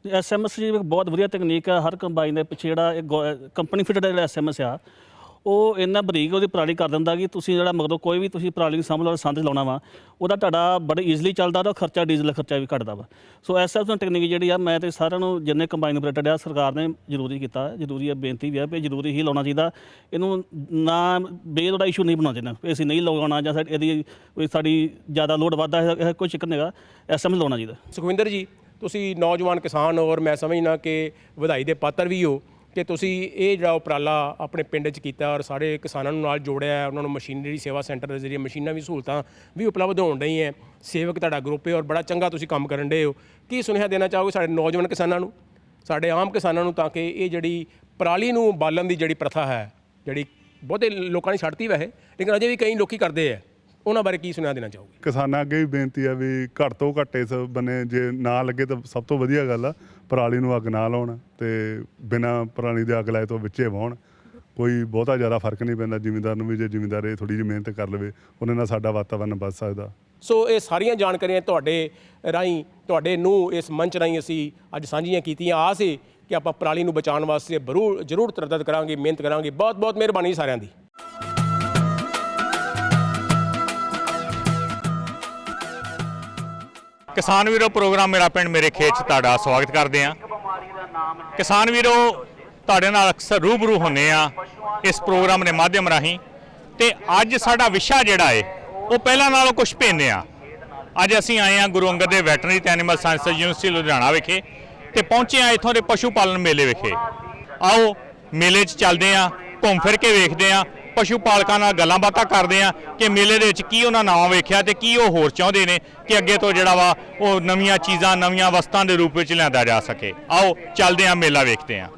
SMS ਜੀ ਬਹੁਤ ਵਧੀਆ ਤਕਨੀਕ ਆ। ਹਰ ਕੰਬਾਈਨ ਦੇ ਪਿੱਛੇ ਜਿਹੜਾ ਕੰਪਨੀ ਫਿਟਡ ਜਿਹੜਾ SMS ਆ, ਉਹ ਇੰਨਾ ਬਰੀਕ ਉਹਦੀ ਪਰਾਲੀ ਕਰ ਦਿੰਦਾ ਕਿ ਤੁਸੀਂ ਜਿਹੜਾ ਮਗਰੋਂ ਕੋਈ ਵੀ ਤੁਸੀਂ ਪਰਾਲੀ ਨੂੰ ਸਾਂਭ ਲਓ ਸੰਦ ਲਾਉਣਾ ਵਾ ਉਹਦਾ ਤੁਹਾਡਾ ਬੜਾ ਈਜ਼ੀਲੀ ਚੱਲਦਾ, ਉਹਦਾ ਖਰਚਾ ਡੀਜ਼ਲ ਖਰਚਾ ਵੀ ਘਟਦਾ ਵਾ। ਸੋ ਇਸ ਤਰ੍ਹਾਂ ਟੈਕਨੀਕ ਜਿਹੜੀ ਆ ਮੈਂ ਤੇ ਸਾਰਿਆਂ ਨੂੰ ਜਿੰਨੇ ਕੰਬਾਈਨ ਆਪਰੇਟਰ ਆ ਸਰਕਾਰ ਨੇ ਜ਼ਰੂਰੀ ਕੀਤਾ, ਜ਼ਰੂਰੀ ਆ, ਬੇਨਤੀ ਵੀ ਆ ਵੀ ਜ਼ਰੂਰੀ ਹੀ ਲਾਉਣਾ ਚਾਹੀਦਾ। ਇਹਨੂੰ ਨਾ ਬੇਲੋੜਾ ਇਸ਼ੂ ਨਹੀਂ ਬਣਾਉਣਾ ਚਾਹੀਦਾ ਵੀ ਅਸੀਂ ਨਹੀਂ ਲਗਾਉਣਾ ਜਾਂ ਇਹਦੀ ਸਾਡੀ ਜ਼ਿਆਦਾ ਲੋਡ ਵੱਧਦਾ ਹੈ, ਕੋਈ ਚੱਕਰ ਨਹੀਂ ਹੈਗਾ, ਇਸ ਸਮੇਂ ਲਾਉਣਾ ਚਾਹੀਦਾ। ਸੁਖਵਿੰਦਰ ਜੀ, ਤੁਸੀਂ ਨੌਜਵਾਨ ਕਿਸਾਨ ਔਰ ਮੈਂ ਸਮਝਣਾ ਕਿ ਵਧਾਈ ਦੇ ਪਾਤਰ ਵੀ ਹੋ ਕਿ ਤੁਸੀਂ ਇਹ ਜਿਹੜਾ ਉਪਰਾਲਾ ਆਪਣੇ ਪਿੰਡ 'ਚ ਕੀਤਾ ਔਰ ਸਾਰੇ ਕਿਸਾਨਾਂ ਨੂੰ ਨਾਲ ਜੋੜਿਆ, ਉਹਨਾਂ ਨੂੰ ਮਸ਼ੀਨਰੀ ਸੇਵਾ ਸੈਂਟਰ ਦੇ ਜ਼ਰੀਏ ਮਸ਼ੀਨਾਂ ਵੀ ਸਹੂਲਤਾਂ ਵੀ ਉਪਲਬਧ ਹੋਣ ਰਹੀਆਂ। ਸੇਵਕ ਤੁਹਾਡਾ ਗਰੁੱਪ ਹੈ ਔਰ ਬੜਾ ਚੰਗਾ ਤੁਸੀਂ ਕੰਮ ਕਰਨ ਰਹੇ ਹੋ। ਕੀ ਸੁਨੇਹਾ ਦੇਣਾ ਚਾਹੋਗੇ ਸਾਡੇ ਨੌਜਵਾਨ ਕਿਸਾਨਾਂ ਨੂੰ, ਸਾਡੇ ਆਮ ਕਿਸਾਨਾਂ ਨੂੰ, ਤਾਂ ਕਿ ਇਹ ਜਿਹੜੀ ਪਰਾਲੀ ਨੂੰ ਬਾਲਣ ਦੀ ਜਿਹੜੀ ਪ੍ਰਥਾ ਹੈ, ਜਿਹੜੀ ਬਹੁਤੇ ਲੋਕਾਂ ਨੇ ਛੱਡਤੀ ਵੈਸੇ ਲੇਕਿਨ ਅਜੇ ਵੀ ਕਈ ਲੋਕੀ ਕਰਦੇ ਆ, ਉਹਨਾਂ ਬਾਰੇ ਕੀ ਸੁਨੇਹਾ ਦੇਣਾ ਚਾਹੋਗੇ? ਕਿਸਾਨਾਂ ਅੱਗੇ ਵੀ ਬੇਨਤੀ ਆ ਵੀ ਘੱਟ ਤੋਂ ਘੱਟ ਇਸ ਬੰਨੇ ਜੇ ਨਾ ਲੱਗੇ ਤਾਂ ਸਭ ਤੋਂ ਵਧੀਆ ਗੱਲ ਆ ਪਰਾਲੀ ਨੂੰ ਅੱਗ ਨਾ ਲਾਉਣ ਤੇ ਬਿਨਾਂ ਪਰਾਲੀ ਦੇ ਅੱਗ ਲਾਏ ਤੋਂ ਵਿੱਚੇ ਵਾਹੁਣ। ਕੋਈ ਬਹੁਤਾ ਜ਼ਿਆਦਾ ਫਰਕ ਨਹੀਂ ਪੈਂਦਾ ਜ਼ਿਮੀਂਦਾਰ ਨੂੰ ਵੀ, ਜੇ ਜ਼ਿਮੀਂਦਾਰ ਇਹ ਥੋੜ੍ਹੀ ਜਿਹੀ ਮਿਹਨਤ ਕਰ ਲਵੇ ਉਹਦੇ ਨਾਲ ਸਾਡਾ ਵਾਤਾਵਰਨ ਬਚ ਸਕਦਾ। ਸੋ ਇਹ ਸਾਰੀਆਂ ਜਾਣਕਾਰੀਆਂ ਤੁਹਾਡੇ ਰਾਹੀਂ, ਤੁਹਾਡੇ ਨੂੰ ਇਸ ਮੰਚ ਰਾਹੀਂ ਅਸੀਂ ਅੱਜ ਸਾਂਝੀਆਂ ਕੀਤੀਆਂ। ਆਸ ਹੈ ਕਿ ਆਪਾਂ ਪਰਾਲੀ ਨੂੰ ਬਚਾਉਣ ਵਾਸਤੇ ਜ਼ਰੂਰ ਤਰੱਦਦ ਕਰਾਂਗੇ, ਮਿਹਨਤ ਕਰਾਂਗੇ। ਬਹੁਤ ਬਹੁਤ ਮਿਹਰਬਾਨੀ ਸਾਰਿਆਂ ਦੀ। ਕਿਸਾਨ ਵੀਰੋ, ਪ੍ਰੋਗਰਾਮ ਮੇਰਾ ਪਿੰਡ ਮੇਰੇ ਖੇਤ 'ਚ ਤੁਹਾਡਾ ਸਵਾਗਤ ਕਰਦੇ ਹਾਂ। ਕਿਸਾਨ ਵੀਰੋ, ਤੁਹਾਡੇ ਨਾਲ ਅਕਸਰ ਰੂਬਰੂ ਹੁੰਦੇ ਆ ਇਸ ਪ੍ਰੋਗਰਾਮ ਦੇ ਮਾਧਿਅਮ ਰਾਹੀਂ, ਤੇ ਅੱਜ ਸਾਡਾ ਵਿਸ਼ਾ ਜਿਹੜਾ ਹੈ ਉਹ ਪਹਿਲਾਂ ਨਾਲੋਂ ਕੁਝ ਭਿੰਨ ਆ। ਅੱਜ ਅਸੀਂ ਆਏ ਹਾਂ ਗੁਰੂ ਅੰਗਦ ਦੇਵ ਵੈਟਰਨਰੀ ਤੇ ਐਨੀਮਲ ਸਾਇੰਸਜ਼ ਯੂਨੀਵਰਸਿਟੀ ਲੁਧਿਆਣਾ ਵਿਖੇ ਤੇ ਪਹੁੰਚੇ ਹਾਂ ਇੱਥੋਂ ਦੇ ਪਸ਼ੂ ਪਾਲਣ ਮੇਲੇ ਵਿਖੇ। ਆਓ ਮੇਲੇ 'ਚ ਚੱਲਦੇ ਹਾਂ, ਘੁੰਮ ਫਿਰ ਕੇ ਵੇਖਦੇ ਹਾਂ, ਪਸ਼ੂ ਪਾਲਕਾਂ ਨਾਲ ਗੱਲਾਂ ਬਾਤਾਂ ਕਰਦੇ ਆ ਕਿ ਮੇਲੇ ਦੇ ਵਿੱਚ ਕੀ ਉਹਨਾਂ ਨਵਾਂ ਵੇਖਿਆ ਤੇ ਕੀ ਉਹ ਹੋਰ ਚਾਹੁੰਦੇ ਨੇ ਕਿ ਅੱਗੇ ਤੋਂ ਜਿਹੜਾ ਵਾ ਉਹ ਨਵੀਆਂ ਚੀਜ਼ਾਂ, ਨਵੀਆਂ ਵਸਤਾਂ ਦੇ ਰੂਪ ਵਿੱਚ ਲਿਆਂਦਾ ਜਾ ਸਕੇ। ਆਓ ਚੱਲਦੇ ਆ, ਮੇਲਾ ਵੇਖਦੇ ਆ।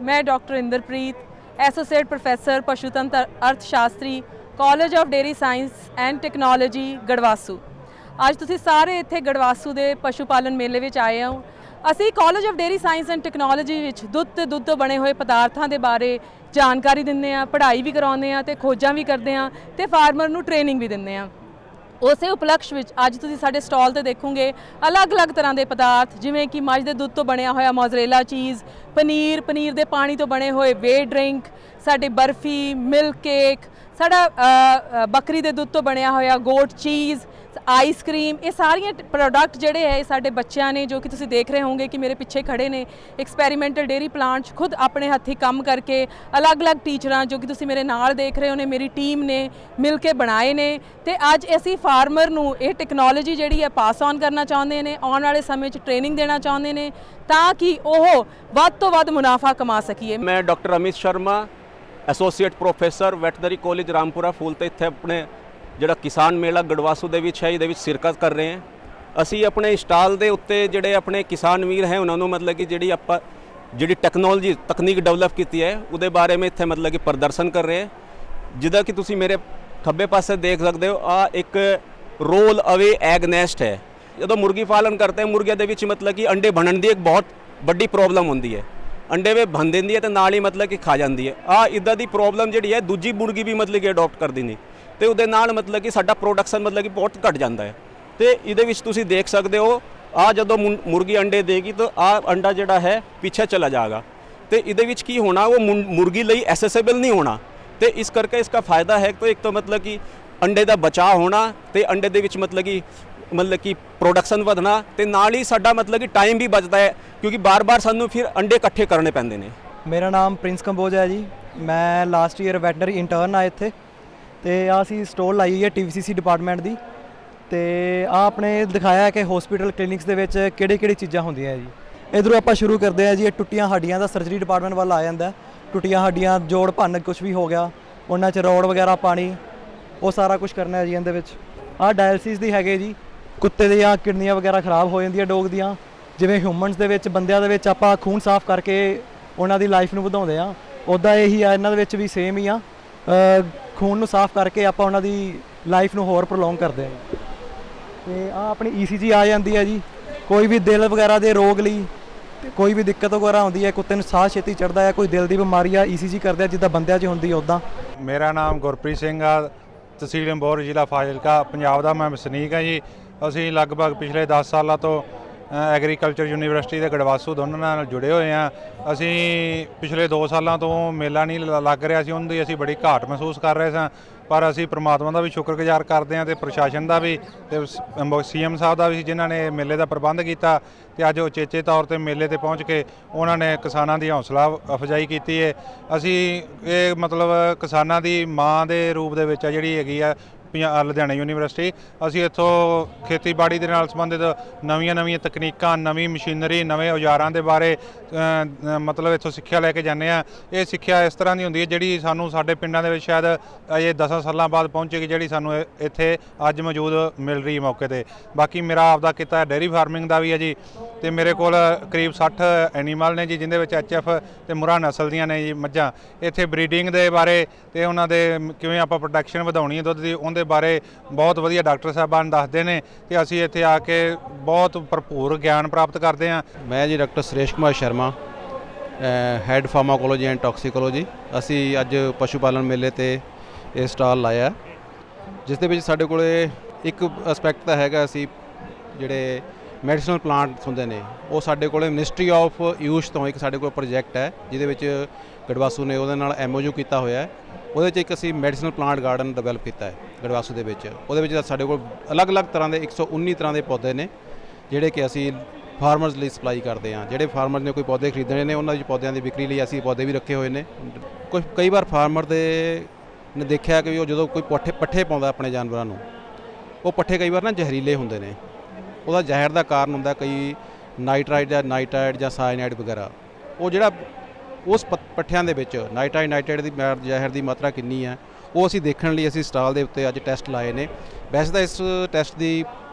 मैं डॉक्टर इंद्रप्रीत, एसोसिएट प्रोफेसर पशुतंत्र अर्थशास्त्री, college of dairy science and technology Gadvasu. ਅੱਜ ਤੁਸੀਂ ਸਾਰੇ ਇੱਥੇ ਗੜਵਾਸੂ ਦੇ ਪਸ਼ੂ ਪਾਲਣ ਮੇਲੇ ਵਿੱਚ ਆਏ ਹੋ। ਅਸੀਂ college of dairy science and technology ਵਿੱਚ ਦੁੱਧ ਤੇ ਦੁੱਧ ਤੋਂ ਬਣੇ ਹੋਏ ਪਦਾਰਥਾਂ ਦੇ ਬਾਰੇ ਜਾਣਕਾਰੀ ਦਿੰਦੇ ਆ, ਪੜ੍ਹਾਈ ਵੀ ਕਰਾਉਂਦੇ ਆ ਤੇ ਖੋਜਾਂ ਵੀ ਕਰਦੇ ਆ ਤੇ ਫਾਰਮਰ ਨੂੰ ਟ੍ਰੇਨਿੰਗ ਵੀ ਦਿੰਦੇ ਆ। ਉਸੇ ਉਪਲਕਸ਼ ਵਿੱਚ ਅੱਜ ਤੁਸੀਂ ਸਾਡੇ ਸਟਾਲ ਤੇ ਦੇਖੋਗੇ ਅਲੱਗ-ਅਲੱਗ ਤਰ੍ਹਾਂ ਦੇ ਪਦਾਰਥ, ਜਿਵੇਂ ਕਿ ਮੱਝ ਦੇ ਦੁੱਧ ਤੋਂ ਬਣਿਆ ਹੋਇਆ ਮੋਜ਼ਰੇਲਾ ਚੀਜ਼, ਪਨੀਰ ਦੇ ਪਾਣੀ ਤੋਂ ਬਣੇ ਹੋਏ ਵੇ ਡਰਿੰਕ, ਸਾਡੀ ਬਰਫੀ, ਮਿਲਕ ਕੇਕ, ਸਾਡਾ ਬੱਕਰੀ ਦੇ ਦੁੱਧ ਤੋਂ ਬਣਿਆ ਹੋਇਆ ਗੋਟ ਚੀਜ਼, ਆਈਸਕ੍ਰੀਮ। ਇਹ ਸਾਰੀਆਂ ਪ੍ਰੋਡਕਟ ਜਿਹੜੇ ਹੈ ਸਾਡੇ ਬੱਚਿਆਂ ਨੇ, ਜੋ ਕਿ ਤੁਸੀਂ ਦੇਖ ਰਹੇ ਹੋਵੋਗੇ ਕਿ ਮੇਰੇ ਪਿੱਛੇ ਖੜੇ ਨੇ, ਐਕਸਪੈਰੀਮੈਂਟਲ ਡੇਅਰੀ ਪਲਾਂਟ 'ਚ ਖੁਦ ਆਪਣੇ ਹੱਥੀਂ ਕੰਮ ਕਰਕੇ ਅਲੱਗ-ਅਲੱਗ ਟੀਚਰਾਂ, ਜੋ ਕਿ ਤੁਸੀਂ ਮੇਰੇ ਨਾਲ ਦੇਖ ਰਹੇ ਹੋ ਨੇ, ਮੇਰੀ ਟੀਮ ਨੇ ਮਿਲ ਕੇ ਬਣਾਏ ਨੇ। ਤੇ ਅੱਜ ਅਸੀਂ ਫਾਰਮਰ ਨੂੰ ਇਹ ਟੈਕਨੋਲੋਜੀ ਜਿਹੜੀ ਹੈ ਪਾਸ ਔਨ ਕਰਨਾ ਚਾਹੁੰਦੇ ਨੇ, ਆਉਣ ਵਾਲੇ ਸਮੇਂ 'ਚ ਟ੍ਰੇਨਿੰਗ ਦੇਣਾ ਚਾਹੁੰਦੇ ਨੇ ਤਾਂ ਕਿ ਉਹ ਵੱਧ ਤੋਂ ਵੱਧ ਮੁਨਾਫਾ ਕਮਾ ਸਕੀਏ। ਮੈਂ doctor Amit Sharma, associate professor veterinary college Rampura Phul ਤੇ ਇੱਥੇ ਆਪਣੇ ਜਿਹੜਾ ਕਿਸਾਨ ਮੇਲਾ ਗੜਵਾਸੂ ਦੇ ਵਿੱਚ ਹੈ ਇਹਦੇ ਵਿੱਚ ਸ਼ਿਰਕਤ ਕਰ ਰਹੇ ਹਾਂ। ਅਸੀਂ ਆਪਣੇ ਸਟਾਲ ਦੇ ਉੱਤੇ ਜਿਹੜੇ ਆਪਣੇ ਕਿਸਾਨ ਵੀਰ ਹੈ ਉਹਨਾਂ ਨੂੰ ਮਤਲਬ ਕਿ ਜਿਹੜੀ ਟੈਕਨੋਲੋਜੀ ਤਕਨੀਕ ਡਿਵੈਲਪ ਕੀਤੀ ਹੈ ਉਹਦੇ ਬਾਰੇ ਮੈਂ ਇੱਥੇ ਮਤਲਬ ਕਿ ਪ੍ਰਦਰਸ਼ਨ ਕਰ ਰਹੇ ਹਾਂ। ਜਿੱਦਾਂ ਕਿ ਤੁਸੀਂ ਮੇਰੇ ਖੱਬੇ ਪਾਸੇ ਦੇਖ ਸਕਦੇ ਹੋ, ਆ ਇੱਕ ਰੋਲ ਅਵੇ ਐਗ ਨੈਸਟ ਹੈ। ਜਦੋਂ ਮੁਰਗੀ ਪਾਲਣ ਕਰਦੇ ਹਾਂ, ਮੁਰਗੀਆਂ ਦੇ ਵਿੱਚ ਮਤਲਬ ਕਿ ਅੰਡੇ ਬਣਨ ਦੀ ਇੱਕ ਬਹੁਤ ਵੱਡੀ ਪ੍ਰੋਬਲਮ ਹੁੰਦੀ ਹੈ। ਅੰਡੇ ਵੇ ਬਣ ਦਿੰਦੀ ਹੈ ਤੇ ਨਾਲ ਹੀ ਮਤਲਬ ਕਿ ਖਾ ਜਾਂਦੀ ਹੈ। ਆ ਇੱਦਾਂ ਦੀ ਪ੍ਰੋਬਲਮ ਜਿਹੜੀ ਹੈ ਦੂਜੀ ਮੁਰਗੀ ਵੀ ਮਤਲਬ ਕਿ ਅਡਾਪਟ ਕਰਦੀ ਨਹੀਂ ਤੇ ਉਹਦੇ ਨਾਲ ਮਤਲਬ ਕਿ ਸਾਡਾ ਪ੍ਰੋਡਕਸ਼ਨ ਮਤਲਬ ਕਿ ਬਹੁਤ ਘਟ ਜਾਂਦਾ ਹੈ। ਤੇ ਇਹਦੇ ਵਿੱਚ ਤੁਸੀਂ ਦੇਖ ਸਕਦੇ ਹੋ, ਆ ਜਦੋਂ ਮੁਰਗੀ ਅੰਡੇ ਦੇਗੀ ਤਾਂ ਆ ਅੰਡਾ ਜਿਹੜਾ ਹੈ ਪਿੱਛੇ ਚਲਾ ਜਾਏਗਾ ਤੇ ਇਹਦੇ ਵਿੱਚ ਕੀ ਹੋਣਾ, ਉਹ ਮੁਰਗੀ ਲਈ ਐਸੈਸੇਬਲ ਨਹੀਂ ਹੋਣਾ। ਤੇ ਇਸ ਕਰਕੇ ਇਸका ਫਾਇਦਾ ਹੈ ਤਾਂ ਇੱਕ ਤਾਂ ਮਤਲਬ ਕਿ ਅੰਡੇ ਦਾ ਬਚਾਅ ਹੋਣਾ ਤੇ ਅੰਡੇ ਦੇ ਵਿੱਚ ਮਤਲਬ ਕਿ ਪ੍ਰੋਡਕਸ਼ਨ ਵਧਣਾ ਤੇ ਨਾਲ ਹੀ ਸਾਡਾ ਮਤਲਬ ਕਿ ਟਾਈਮ ਵੀ ਬਚਦਾ ਹੈ, ਕਿਉਂਕਿ ਬਾਰ-ਬਾਰ ਸਾਨੂੰ ਫਿਰ ਅੰਡੇ ਇਕੱਠੇ ਕਰਨੇ ਪੈਂਦੇ ਨੇ। ਮੇਰਾ ਨਾਮ ਪ੍ਰਿੰਸ ਕੰਬੋਜ ਹੈ ਜੀ। ਮੈਂ ਲਾਸਟ ਈਅਰ ਵੈਟਰਨਰੀ ਇੰਟਰਨ ਆ ਇੱਥੇ ਤੇ ਆ ਅਸੀਂ ਸਟੋਲ ਲਾਈ ਹੈ TVCC ਡਿਪਾਰਟਮੈਂਟ ਦੀ ਤੇ ਆ ਆਪਣੇ ਦਿਖਾਇਆ ਹੈ ਕਿ ਹਸਪੀਟਲ ਕਲੀਨਿਕਸ ਦੇ ਵਿੱਚ ਕਿਹੜੀ ਚੀਜ਼ਾਂ ਹੁੰਦੀਆਂ ਹੈ ਜੀ। ਇਧਰੋਂ ਆਪਾਂ ਸ਼ੁਰੂ ਕਰਦੇ ਹਾਂ ਜੀ। ਇਹ ਟੁੱਟੀਆਂ ਹੱਡੀਆਂ ਦਾ ਸਰਜਰੀ ਡਿਪਾਰਟਮੈਂਟ ਵੱਲ ਆ ਜਾਂਦਾ। ਟੁੱਟੀਆਂ ਹੱਡੀਆਂ, ਜੋੜ ਭੰਨ ਕੁਝ ਵੀ ਹੋ ਗਿਆ, ਉਹਨਾਂ 'ਚ ਰੋਡ ਵਗੈਰਾ ਪਾਣੀ, ਉਹ ਸਾਰਾ ਕੁਝ ਕਰਨਾ ਹੈ ਜੀ ਇਹਦੇ ਵਿੱਚ। ਆਹ ਡਾਇਲਸਿਸ ਦੀ ਹੈਗੇ ਜੀ। ਕੁੱਤੇ ਦੀਆਂ ਕਿਡਨੀਆਂ ਵਗੈਰਾ ਖਰਾਬ ਹੋ ਜਾਂਦੀਆਂ ਡੋਗ ਦੀਆਂ, ਜਿਵੇਂ ਹਿਊਮਨਸ ਦੇ ਵਿੱਚ, ਬੰਦਿਆਂ ਦੇ ਵਿੱਚ ਆਪਾਂ ਖੂਨ ਸਾਫ਼ ਕਰਕੇ ਉਹਨਾਂ ਦੀ ਲਾਈਫ ਨੂੰ ਵਧਾਉਂਦੇ ਆ, ਉੱਦਾਂ ਇਹੀ ਆ ਇਹਨਾਂ ਦੇ ਵਿੱਚ ਵੀ ਸੇਮ ਹੀ ਆ। ਖੂਨ ਨੂੰ ਸਾਫ਼ ਕਰਕੇ ਆਪਾਂ ਉਹਨਾਂ ਦੀ ਲਾਈਫ ਨੂੰ ਹੋਰ ਪ੍ਰੋਲੋਂਗ ਕਰਦੇ ਹਾਂ। ਤੇ ਆ ਆਪਣੀ ECG ਆ ਜਾਂਦੀ ਹੈ ਜੀ। ਕੋਈ ਵੀ ਦਿਲ ਵਗੈਰਾ ਦੇ ਰੋਗ ਲਈ ਤੇ ਕੋਈ ਵੀ ਦਿੱਕਤ ਵਗੈਰਾ ਆਉਂਦੀ ਹੈ, ਕੁੱਤੇ ਨੂੰ ਸਾਹ ਛੇਤੀ ਚੜਦਾ ਹੈ, ਕੋਈ ਦਿਲ ਦੀ ਬਿਮਾਰੀ ਆ ECG ਕਰਦੇ ਆ ਜਿੱਦਾਂ ਬੰਦਿਆਂ 'ਚ ਹੁੰਦੀ ਹੈ ਉੱਦਾਂ। ਮੇਰਾ ਨਾਮ ਗੁਰਪ੍ਰੀਤ ਸਿੰਘ ਆ, ਤਹਿਸੀਲ ਇੰਬੋਰ, ਜ਼ਿਲ੍ਹਾ ਫਾਜ਼ਿਲਕਾ, ਪੰਜਾਬ ਦਾ ਮੈਂ ਵਸਨੀਕ ਹਾਂ ਜੀ। ਅਸੀਂ ਲਗਭਗ ਪਿਛਲੇ 10 ਸਾਲਾਂ ਤੋਂ ਐਗਰੀਕਲਚਰ ਯੂਨੀਵਰਸਿਟੀ ਦੇ ਗੜਵਾਸੂ ਦੋਨਾਂ ਨਾਲ ਜੁੜੇ ਹੋਏ ਹਾਂ। ਅਸੀਂ ਪਿਛਲੇ 2 ਸਾਲਾਂ ਤੋਂ ਮੇਲਾ ਨਹੀਂ ਲੱਗ ਰਿਹਾ ਸੀ, ਉਹਦੀ ਅਸੀਂ ਬੜੀ ਘਾਟ ਮਹਿਸੂਸ ਕਰ ਰਹੇ ਸਾਂ, ਪਰ ਅਸੀਂ ਪ੍ਰਮਾਤਮਾ ਦਾ ਵੀ ਸ਼ੁਕਰਗੁਜ਼ਾਰ ਕਰਦੇ ਹਾਂ ਤੇ ਪ੍ਰਸ਼ਾਸਨ ਦਾ ਵੀ ਤੇ CM ਸਾਹਿਬ ਦਾ ਵੀ, ਜਿਨ੍ਹਾਂ ਨੇ ਮੇਲੇ ਦਾ ਪ੍ਰਬੰਧ ਕੀਤਾ ਤੇ ਅੱਜ ਉਚੇਚੇ ਤੌਰ ਤੇ ਮੇਲੇ ਤੇ ਪਹੁੰਚ ਕੇ ਉਹਨਾਂ ਨੇ ਕਿਸਾਨਾਂ ਦੀ ਹੌਸਲਾ ਅਫਜ਼ਾਈ ਕੀਤੀ ਹੈ। ਅਸੀਂ ਇਹ ਮਤਲਬ ਕਿਸਾਨਾਂ ਦੀ ਮਾਂ ਦੇ ਰੂਪ ਦੇ ਵਿੱਚ ਆ ਜਿਹੜੀ ਹੈਗੀ ਆ ਲੁਧਿਆਣਾ ਯੂਨੀਵਰਸਿਟੀ, ਅਸੀਂ ਇੱਥੋਂ ਖੇਤੀਬਾੜੀ ਦੇ ਨਾਲ ਸੰਬੰਧਿਤ ਨਵੀਆਂ ਤਕਨੀਕਾਂ, ਨਵੀਂ ਮਸ਼ੀਨਰੀ, ਨਵੇਂ ਔਜ਼ਾਰਾਂ ਦੇ ਬਾਰੇ ਮਤਲਬ ਇੱਥੋਂ ਸਿੱਖਿਆ ਲੈ ਕੇ ਜਾਂਦੇ ਹਾਂ। ਇਹ ਸਿੱਖਿਆ ਇਸ ਤਰ੍ਹਾਂ ਦੀ ਹੁੰਦੀ ਹੈ ਜਿਹੜੀ ਸਾਨੂੰ ਸਾਡੇ ਪਿੰਡਾਂ ਦੇ ਵਿੱਚ ਸ਼ਾਇਦ ਅਜੇ 10 ਸਾਲਾਂ ਬਾਅਦ ਪਹੁੰਚੇਗੀ, ਜਿਹੜੀ ਸਾਨੂੰ ਇੱਥੇ ਅੱਜ ਮੌਜੂਦ ਮਿਲ ਰਹੀ ਮੌਕੇ 'ਤੇ। ਬਾਕੀ ਮੇਰਾ ਆਪਦਾ ਕਿੱਤਾ ਡੇਅਰੀ ਫਾਰਮਿੰਗ ਦਾ ਵੀ ਹੈ ਜੀ, ਤੇ ਮੇਰੇ ਕੋਲ ਕਰੀਬ 60 ਐਨੀਮਲ ਨੇ ਜੀ, ਜਿਨ੍ਹਾਂ ਵਿੱਚ HF ਤੇ ਮੁਰਾ ਨਸਲ ਦੀਆਂ ਨੇ ਜੀ ਮੱਝਾਂ। ਇੱਥੇ ਬਰੀਡਿੰਗ ਦੇ ਬਾਰੇ ਤੇ ਉਹਨਾਂ ਦੇ ਕਿਵੇਂ ਆਪਾਂ ਪ੍ਰੋਟੈਕਸ਼ਨ ਵਧਾਉਣੀ ਹੈ ਦੁੱਧ ਦੀ, ਉਹਦੇ ਬਾਰੇ ਬਹੁਤ ਵਧੀਆ ਡਾਕਟਰ ਸਾਹਿਬਾਨ ਦੱਸਦੇ ਨੇ ਤੇ ਅਸੀਂ ਇੱਥੇ ਆ ਕੇ ਬਹੁਤ ਭਰਪੂਰ ਗਿਆਨ ਪ੍ਰਾਪਤ ਕਰਦੇ ਹਾਂ। ਮੈਂ ਜੀ doctor Suresh Kumar Sharma, head pharmacology and toxicology. ਅਸੀਂ ਅੱਜ ਪਸ਼ੂ ਪਾਲਣ ਮੇਲੇ ਤੇ ਇਹ ਸਟਾਲ ਲਾਇਆ, ਜਿਸ ਦੇ ਵਿੱਚ ਸਾਡੇ ਕੋਲੇ ਇੱਕ ਐਸਪੈਕਟ ਤਾਂ ਹੈਗਾ, ਅਸੀਂ ਜਿਹੜੇ ਮੈਡੀਸਨਲ ਪਲਾਂਟ ਹੁੰਦੇ ਨੇ ਉਹ ਸਾਡੇ ਕੋਲੇ ਮਿਨਿਸਟਰੀ ਆਫ ਆਯੂਸ਼ ਤੋਂ ਇੱਕ ਸਾਡੇ ਕੋਲ ਪ੍ਰੋਜੈਕਟ ਹੈ, ਜਿਹਦੇ ਵਿੱਚ ਗੜਵਾਸੂ ਨੇ ਉਹਦੇ ਨਾਲ MOU ਕੀਤਾ ਹੋਇਆ ਹੈ। ਉਹਦੇ 'ਚ ਇੱਕ ਅਸੀਂ ਮੈਡੀਸਨਲ ਪਲਾਂਟ ਗਾਰਡਨ ਡਿਵੈਲਪ ਕੀਤਾ ਹੈ ਗੜਵਾਸੂ ਦੇ ਵਿੱਚ। ਉਹਦੇ ਵਿੱਚ ਸਾਡੇ ਕੋਲ ਅਲੱਗ-ਅਲੱਗ ਤਰ੍ਹਾਂ ਦੇ 119 ਤਰ੍ਹਾਂ ਦੇ ਪੌਦੇ ਨੇ, ਜਿਹੜੇ ਕਿ ਅਸੀਂ ਫਾਰਮਰਸ ਲਈ ਸਪਲਾਈ ਕਰਦੇ ਹਾਂ। ਜਿਹੜੇ ਫਾਰਮਰ ਨੇ ਕੋਈ ਪੌਦੇ ਖਰੀਦਣੇ ਨੇ, ਉਹਨਾਂ ਦੇ ਪੌਦਿਆਂ ਦੀ ਵਿਕਰੀ ਲਈ ਅਸੀਂ ਪੌਦੇ ਵੀ ਰੱਖੇ ਹੋਏ ਨੇ। ਕਈ ਵਾਰ ਫਾਰਮਰ ਦੇ ਨੇ ਦੇਖਿਆ ਕਿ ਉਹ ਜਦੋਂ ਕੋਈ ਪੱਠੇ ਪਾਉਂਦਾ ਆਪਣੇ ਜਾਨਵਰਾਂ ਨੂੰ, ਉਹ ਪੱਠੇ ਕਈ ਵਾਰ ਨਾ ਜ਼ਹਿਰੀਲੇ ਹੁੰਦੇ ਨੇ। ਉਹਦਾ ਜ਼ਹਿਰ ਦਾ ਕਾਰਨ ਹੁੰਦਾ ਕਈ ਨਾਈਟ੍ਰਾਈਡ ਜਾਂ ਸਾਇਨਾਈਡ ਵਗੈਰਾ। ਉਹ ਜਿਹੜਾ ਉਸ ਪੱਠਿਆਂ ਦੇ ਵਿੱਚ ਨਾਈਟ੍ਰਾਈਡ ਦੀ ਜ਼ਹਿਰ ਦੀ ਮਾਤਰਾ ਕਿੰਨੀ ਹੈ, ਉਹ ਅਸੀਂ ਦੇਖਣ ਲਈ ਅਸੀਂ ਸਟਾਲ ਦੇ ਉੱਤੇ ਅੱਜ ਟੈਸਟ ਲਾਏ ਨੇ। ਵੈਸੇ ਤਾਂ ਇਸ ਟੈਸਟ ਦੀ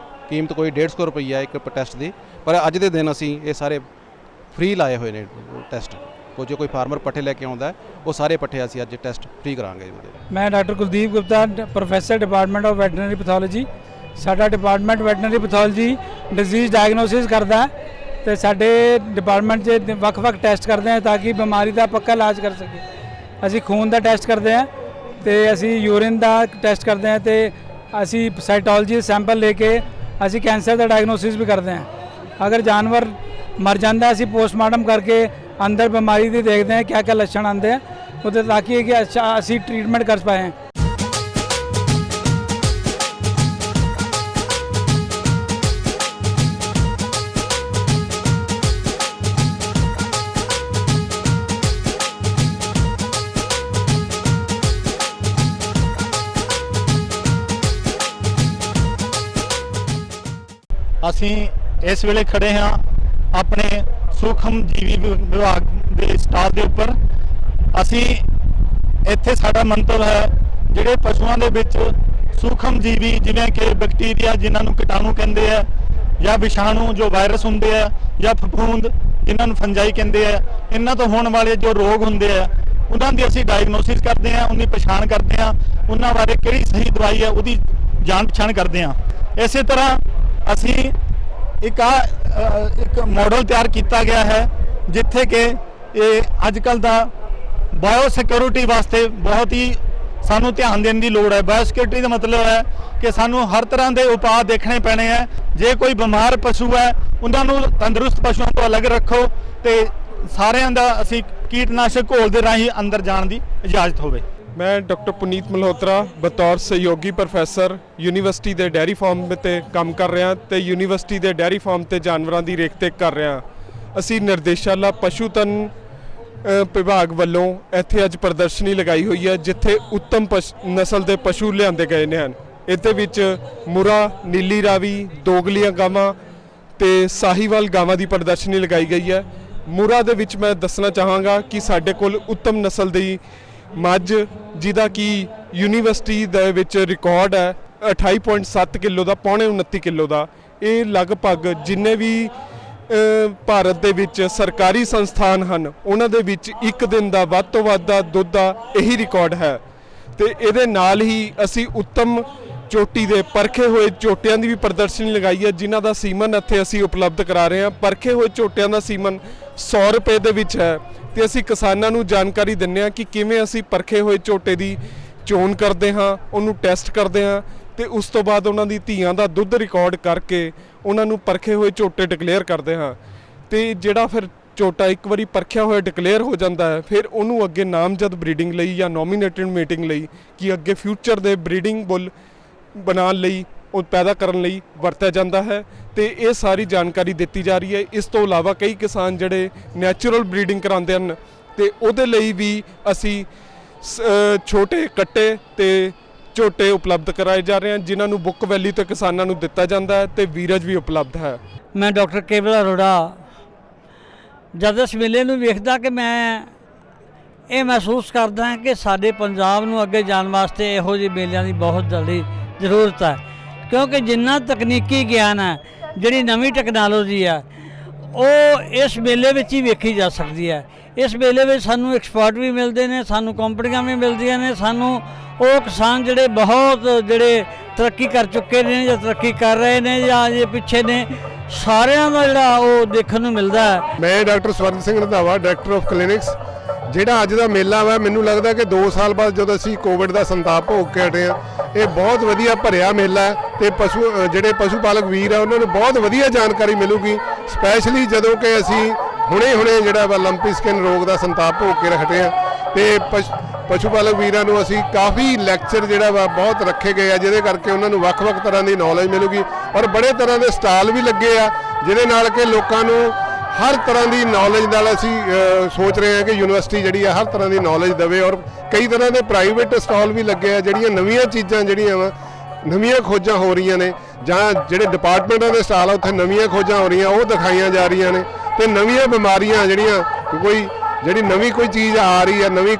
ਕੀਮਤ ਕੋਈ 150 ਰੁਪਈਆ ਇੱਕ ਟੈਸਟ ਦੀ, ਪਰ ਅੱਜ ਦੇ ਦਿਨ ਅਸੀਂ ਇਹ ਸਾਰੇ ਫ੍ਰੀ ਲਾਏ ਹੋਏ ਨੇ ਟੈਸਟ। ਜੋ ਕੋਈ ਫਾਰਮਰ ਪੱਠੇ ਲੈ ਕੇ ਆਉਂਦਾ ਉਹ ਸਾਰੇ ਪੱਠੇ ਅਸੀਂ ਅੱਜ ਟੈਸਟ ਫ੍ਰੀ ਕਰਾਂਗੇ। ਮੈਂ doctor Kuldeep Gupta, professor department of veterinary pathology. ਸਾਡਾ department veterinary pathology disease diagnosis ਕਰਦਾ ਹੈ ਤੇ ਸਾਡੇ ਡਿਪਾਰਟਮੈਂਟ 'ਚ ਵੱਖ-ਵੱਖ ਟੈਸਟ ਕਰਦੇ ਹਾਂ ਤਾਂ ਕਿ ਬਿਮਾਰੀ ਦਾ ਪੱਕਾ ਇਲਾਜ ਕਰ ਸਕੀਏ। ਅਸੀਂ ਖੂਨ ਦਾ ਟੈਸਟ ਕਰਦੇ ਹਾਂ ਤੇ ਅਸੀਂ ਯੂਰਿਨ ਦਾ ਟੈਸਟ ਕਰਦੇ ਹਾਂ ਤੇ ਅਸੀਂ ਸਾਈਟੋਲੋਜੀ ਸੈਂਪਲ ਲੈ ਕੇ ਅਸੀਂ ਕੈਂਸਰ ਦਾ ਡਾਇਗਨੋਸਿਸ ਵੀ ਕਰਦੇ ਹਾਂ। ਅਗਰ ਜਾਨਵਰ ਮਰ ਜਾਂਦਾ ਅਸੀਂ ਪੋਸਟਮਾਰਟਮ ਕਰਕੇ ਅੰਦਰ ਬਿਮਾਰੀ ਦੀ ਦੇਖਦੇ ਹਾਂ ਕਿਆ ਲੱਛਣ ਆਉਂਦੇ ਆ ਉਹਦੇ, ਤਾਂ ਕਿ ਅੱਛਾ ਅਸੀਂ ਟ੍ਰੀਟਮੈਂਟ ਕਰ ਪਾएँ। ਅਸੀਂ ਇਸ ਵੇਲੇ ਖੜੇ ਹਾਂ ਆਪਣੇ ਸੂਖਮ ਜੀਵੀ ਵਿਭਾਗ ਦੇ ਸਟਾਲ ਦੇ ਉੱਪਰ। ਅਸੀਂ ਇੱਥੇ ਸਾਡਾ ਮੰਤਵ ਹੈ ਜਿਹੜੇ ਪਸ਼ੂਆਂ ਦੇ ਵਿੱਚ ਸੂਖਮ ਜੀਵੀ ਜਿਵੇਂ ਕਿ ਬੈਕਟੀਰੀਆ ਜਿਨ੍ਹਾਂ ਨੂੰ ਕੀਟਾਣੂ ਕਹਿੰਦੇ ਆ, ਜਾਂ ਵਿਸ਼ਾਣੂ ਜੋ ਵਾਇਰਸ ਹੁੰਦੇ ਆ, ਜਾਂ ਫਫੂੰਦ ਜਿਨ੍ਹਾਂ ਨੂੰ ਫੰਜਾਈ ਕਹਿੰਦੇ ਆ, ਇਹਨਾਂ ਤੋਂ ਹੋਣ ਵਾਲੇ ਜੋ ਰੋਗ ਹੁੰਦੇ ਆ ਉਹਨਾਂ ਦੀ ਅਸੀਂ ਡਾਇਗਨੋਸਿਸ ਕਰਦੇ ਹਾਂ, ਉਹਦੀ ਪਛਾਣ ਕਰਦੇ ਹਾਂ, ਉਹਨਾਂ ਬਾਰੇ ਕਿਹੜੀ ਸਹੀ ਦਵਾਈ ਹੈ ਉਹਦੀ ਜਾਣ ਪਛਾਣ ਕਰਦੇ ਹਾਂ। ਇਸੇ ਤਰ੍ਹਾਂ ਅਸੀਂ ਇੱਕ ਮਾਡਲ ਤਿਆਰ ਕੀਤਾ ਗਿਆ ਹੈ ਜਿੱਥੇ ਕਿ ਇਹ ਅੱਜ ਕੱਲ੍ਹ ਦਾ ਬਾਇਓ ਸਿਕਿਉਰਿਟੀ ਵਾਸਤੇ ਬਹੁਤ ਹੀ ਸਾਨੂੰ ਧਿਆਨ ਦੇਣ ਦੀ ਲੋੜ ਹੈ। ਬਾਇਓ ਸਿਕਿਉਰਿਟੀ ਦਾ ਮਤਲਬ ਹੈ ਕਿ ਸਾਨੂੰ ਹਰ ਤਰ੍ਹਾਂ ਦੇ ਉਪਾਅ ਦੇਖਣੇ ਪੈਣੇ ਹੈ। ਜੇ ਕੋਈ ਬਿਮਾਰ ਪਸ਼ੂ ਹੈ ਉਹਨਾਂ ਨੂੰ ਤੰਦਰੁਸਤ ਪਸ਼ੂਆਂ ਤੋਂ ਅਲੱਗ ਰੱਖੋ ਤੇ ਸਾਰਿਆਂ ਦਾ ਅਸੀਂ ਕੀਟਨਾਸ਼ਕ ਘੋਲ ਦੇ ਰਾਹੀਂ ਅੰਦਰ ਜਾਣ ਦੀ ਇਜਾਜ਼ਤ ਹੋਵੇ। ਮੈਂ ਡਾਕਟਰ ਪੁਨੀਤ ਮਲਹੋਤਰਾ ਬਤੌਰ ਸਹਿਯੋਗੀ ਪ੍ਰੋਫੈਸਰ ਯੂਨੀਵਰਸਿਟੀ ਦੇ ਡੈਰੀ ਫਾਰਮ ਤੇ ਕੰਮ ਕਰ ਰਿਹਾ ਤੇ ਯੂਨੀਵਰਸਿਟੀ ਦੇ ਡੈਰੀ ਫਾਰਮ ਤੇ ਜਾਨਵਰਾਂ ਦੀ ਰੇਖ-ਦੇਖ ਕਰ ਰਿਹਾ। ਅਸੀਂ ਨਿਰਦੇਸ਼ਾਲਾ ਪਸ਼ੂਧਨ ਵਿਭਾਗ ਵੱਲੋਂ ਇੱਥੇ ਅੱਜ ਪ੍ਰਦਰਸ਼ਨੀ ਲਗਾਈ ਹੋਈ ਹੈ ਜਿੱਥੇ ਉੱਤਮ ਨਸਲ ਦੇ ਪਸ਼ੂ ਲਿਆਂਦੇ ਗਏ ਨੇ ਹਨ। ਇਹਦੇ ਵਿੱਚ ਮੁਰਾ, ਨੀਲੀ ਰਾਵੀ, ਦੋਗਲੀਆਂ ਗਾਵਾਂ ਤੇ ਸਾਹੀਵਾਲ ਗਾਵਾਂ ਦੀ ਪ੍ਰਦਰਸ਼ਨੀ ਲਗਾਈ ਗਈ ਹੈ। ਮੁਰਾ ਦੇ ਵਿੱਚ ਮੈਂ ਦੱਸਣਾ ਚਾਹਾਂਗਾ ਕਿ ਸਾਡੇ ਕੋਲ ਉੱਤਮ ਨਸਲ ਦੀ ਮੱਝ ਜਿਹਦਾ ਕਿ ਯੂਨੀਵਰਸਿਟੀ ਦੇ ਵਿੱਚ ਰਿਕਾਰਡ ਹੈ 28.7 ਕਿਲੋ ਦਾ, ਪੌਣੇ 29 ਕਿਲੋ ਦਾ। ਇਹ ਲਗਭਗ ਜਿੰਨੇ ਵੀ ਭਾਰਤ ਦੇ ਵਿੱਚ ਸਰਕਾਰੀ ਸੰਸਥਾਨ ਹਨ ਉਹਨਾਂ ਦੇ ਵਿੱਚ ਇੱਕ ਦਿਨ ਦਾ ਵੱਧ ਤੋਂ ਵੱਧ ਦਾ ਦੁੱਧ ਦਾ ਇਹੀ ਰਿਕਾਰਡ ਹੈ। ਤੇ ਇਹਦੇ ਨਾਲ ਹੀ ਅਸੀਂ ਉੱਤਮ ਚੋਟੀ ਦੇ ਪਰਖੇ ਹੋਏ ਝੋਟਿਆਂ ਦੀ ਵੀ ਪ੍ਰਦਰਸ਼ਨੀ ਲਗਾਈ ਹੈ, ਜਿਨ੍ਹਾਂ ਦਾ ਸੀਮਨ ਇੱਥੇ ਅਸੀਂ ਉਪਲਬਧ ਕਰਾ ਰਹੇ ਹਾਂ। ਪਰਖੇ ਹੋਏ ਝੋਟਿਆਂ ਦਾ ਸੀਮਨ 100 ਰੁਪਏ ਦੇ ਵਿੱਚ ਹੈ ਤੇ ਅਸੀਂ ਕਿਸਾਨਾਂ ਨੂੰ ਜਾਣਕਾਰੀ ਦਿੰਦੇ ਹਾਂ ਕਿ ਕਿਵੇਂ ਅਸੀਂ ਪਰਖੇ ਹੋਏ ਝੋਟੇ ਦੀ ਚੋਣ ਕਰਦੇ ਹਾਂ, ਉਹਨੂੰ ਟੈਸਟ ਕਰਦੇ ਹਾਂ ਤੇ ਉਸ ਤੋਂ ਬਾਅਦ ਉਹਨਾਂ ਦੀ ਧੀਆਂ ਦਾ ਦੁੱਧ ਰਿਕਾਰਡ ਕਰਕੇ ਉਹਨਾਂ ਨੂੰ ਪਰਖੇ ਹੋਏ ਝੋਟੇ ਡਿਕਲੇਅਰ ਕਰਦੇ ਹਾਂ। ਤੇ ਜਿਹੜਾ ਫਿਰ ਝੋਟਾ ਇੱਕ ਵਾਰੀ ਪਰਖਿਆ ਹੋਇਆ ਡਿਕਲੇਅਰ ਹੋ ਜਾਂਦਾ ਹੈ, ਫਿਰ ਉਹਨੂੰ ਅੱਗੇ ਨਾਮਜ਼ਦ ਬਰੀਡਿੰਗ ਲਈ ਜਾਂ ਨੋਮੀਨੇਟਡ ਮੀਟਿੰਗ ਲਈ ਕਿ ਅੱਗੇ ਫਿਊਚਰ ਦੇ ਬਰੀਡਿੰਗ ਬੁੱਲ ਬਣਾਉਣ ਲਈ, ਉਹ ਪੈਦਾ ਕਰਨ ਲਈ ਵਰਤਿਆ ਜਾਂਦਾ ਹੈ ਤੇ ਇਹ ਸਾਰੀ ਜਾਣਕਾਰੀ ਦਿੱਤੀ ਜਾ ਰਹੀ ਹੈ। ਇਸ ਤੋਂ ਇਲਾਵਾ ਕਈ ਕਿਸਾਨ ਜਿਹੜੇ ਨੈਚੁਰਲ ਬਰੀਡਿੰਗ ਕਰਾਉਂਦੇ ਹਨ ਤੇ ਉਹਦੇ ਲਈ ਵੀ ਅਸੀਂ ਛੋਟੇ ਕੱਟੇ ਤੇ ਝੋਟੇ ਉਪਲਬਧ ਕਰਾਏ ਜਾ ਰਹੇ ਹਨ, ਜਿਨ੍ਹਾਂ ਨੂੰ ਬੁੱਕ ਵੈਲੀ ਤੇ ਕਿਸਾਨਾਂ ਨੂੰ ਦਿੱਤਾ ਜਾਂਦਾ ਹੈ ਤੇ ਵੀਰਜ ਵੀ ਉਪਲਬਧ ਹੈ। ਮੈਂ ਡਾਕਟਰ ਕੇਵਲ ਅਰੋੜਾ ਜਦ ਇਸ ਮੇਲੇ ਨੂੰ ਵੇਖਦਾ ਕਿ ਮੈਂ ਇਹ ਮਹਿਸੂਸ ਕਰਦਾ ਹਾਂ ਕਿ ਸਾਡੇ ਪੰਜਾਬ ਨੂੰ ਅੱਗੇ ਜਾਣ ਵਾਸਤੇ ਇਹੋ ਜਿਹੇ ਮੇਲਿਆਂ ਦੀ ਬਹੁਤ ਜਲਦੀ ਜ਼ਰੂਰਤ ਹੈ, ਕਿਉਂਕਿ ਜਿੰਨਾ ਤਕਨੀਕੀ ਗਿਆਨ ਹੈ, ਜਿਹੜੀ ਨਵੀਂ ਟੈਕਨੋਲੋਜੀ ਹੈ, ਉਹ ਇਸ ਮੇਲੇ ਵਿੱਚ ਹੀ ਵੇਖੀ ਜਾ ਸਕਦੀ ਹੈ। ਇਸ ਮੇਲੇ ਵਿੱਚ ਸਾਨੂੰ ਐਕਸਪਰਟ ਵੀ ਮਿਲਦੇ ਨੇ, ਸਾਨੂੰ ਕੰਪਨੀਆਂ ਵੀ ਮਿਲਦੀਆਂ ਨੇ, ਸਾਨੂੰ ਉਹ ਕਿਸਾਨ ਜਿਹੜੇ ਬਹੁਤ ਤਰੱਕੀ ਕਰ ਚੁੱਕੇ ਨੇ ਜਾਂ ਤਰੱਕੀ ਕਰ ਰਹੇ ਨੇ ਜਾਂ ਜੇ ਪਿੱਛੇ ਨੇ, ਸਾਰਿਆਂ ਦਾ ਜਿਹੜਾ ਉਹ ਦੇਖਣ ਨੂੰ ਮਿਲਦਾ ਹੈ। ਮੈਂ doctor Swaran Singh Randhawa, director of clinics. ਜਿਹੜਾ ਅੱਜ ਦਾ ਮੇਲਾ ਵਾ, ਮੈਨੂੰ ਲੱਗਦਾ ਕਿ 2 ਸਾਲ ਬਾਅਦ ਜਦੋਂ ਅਸੀਂ ਕੋਵਿਡ ਦਾ ਸੰਤਾਪ ਭੋਗ ਕੇ ਹਟੇ ਹਾਂ, ਇਹ ਬਹੁਤ ਵਧੀਆ ਭਰਿਆ ਮੇਲਾ ਹੈ ਤੇ ਜਿਹੜੇ ਪਸ਼ੂ ਪਾਲਕ ਵੀਰ ਆ ਉਹਨਾਂ ਨੂੰ ਬਹੁਤ ਵਧੀਆ ਜਾਣਕਾਰੀ ਮਿਲੂਗੀ, ਸਪੈਸ਼ਲੀ ਜਦੋਂ ਕਿ ਅਸੀਂ ਹੁਣੇ ਜਿਹੜਾ ਵਾ ਲੰਪੀ ਸਕਿਨ ਰੋਗ ਦਾ ਸੰਤਾਪ ਭੋਗ ਕੇ ਹਟੇ ਹਾਂ ਤੇ ਪਸ਼ੂ ਪਾਲਕ ਵੀਰਾਂ ਨੂੰ ਅਸੀਂ ਕਾਫੀ ਲੈਕਚਰ ਜਿਹੜਾ ਵਾ ਬਹੁਤ ਰੱਖੇ ਗਏ ਆ, ਜਿਹਦੇ ਕਰਕੇ ਉਹਨਾਂ ਨੂੰ ਵੱਖ-ਵੱਖ ਤਰ੍ਹਾਂ ਦੀ ਨੌਲੇਜ ਮਿਲੂਗੀ ਔਰ ਬੜੇ ਤਰ੍ਹਾਂ ਦੇ ਸਟਾਲ ਵੀ ਲੱਗੇ ਆ, ਜਿਹਦੇ ਨਾਲ ਕਿ ਲੋਕਾਂ ਨੂੰ ਹਰ ਤਰ੍ਹਾਂ ਦੀ ਨੌਲੇਜ ਨਾਲ ਅਸੀਂ ਸੋਚ ਰਹੇ ਹਾਂ ਕਿ ਯੂਨੀਵਰਸਿਟੀ ਜਿਹੜੀ ਆ ਹਰ ਤਰ੍ਹਾਂ ਦੀ ਨੌਲੇਜ ਦੇਵੇ। ਔਰ ਕਈ ਤਰ੍ਹਾਂ ਦੇ ਪ੍ਰਾਈਵੇਟ ਸਟਾਲ ਵੀ ਲੱਗੇ ਆ, ਜਿਹੜੀਆਂ ਨਵੀਆਂ ਚੀਜ਼ਾਂ ਜਿਹੜੀਆਂ ਵਾ, ਨਵੀਆਂ ਖੋਜਾਂ ਹੋ ਰਹੀਆਂ ਨੇ, ਜਾਂ ਜਿਹੜੇ ਡਿਪਾਰਟਮੈਂਟਾਂ ਦੇ ਸਟਾਲ ਆ ਉੱਥੇ ਨਵੀਆਂ ਖੋਜਾਂ ਹੋ ਰਹੀਆਂ, ਉਹ ਦਿਖਾਈਆਂ ਜਾ ਰਹੀਆਂ ਨੇ ਤੇ ਨਵੀਆਂ ਬਿਮਾਰੀਆਂ ਜਿਹੜੀ ਨਵੀਂ ਕੋਈ ਚੀਜ਼ ਆ ਰਹੀ ਹੈ, ਨਵੀਂ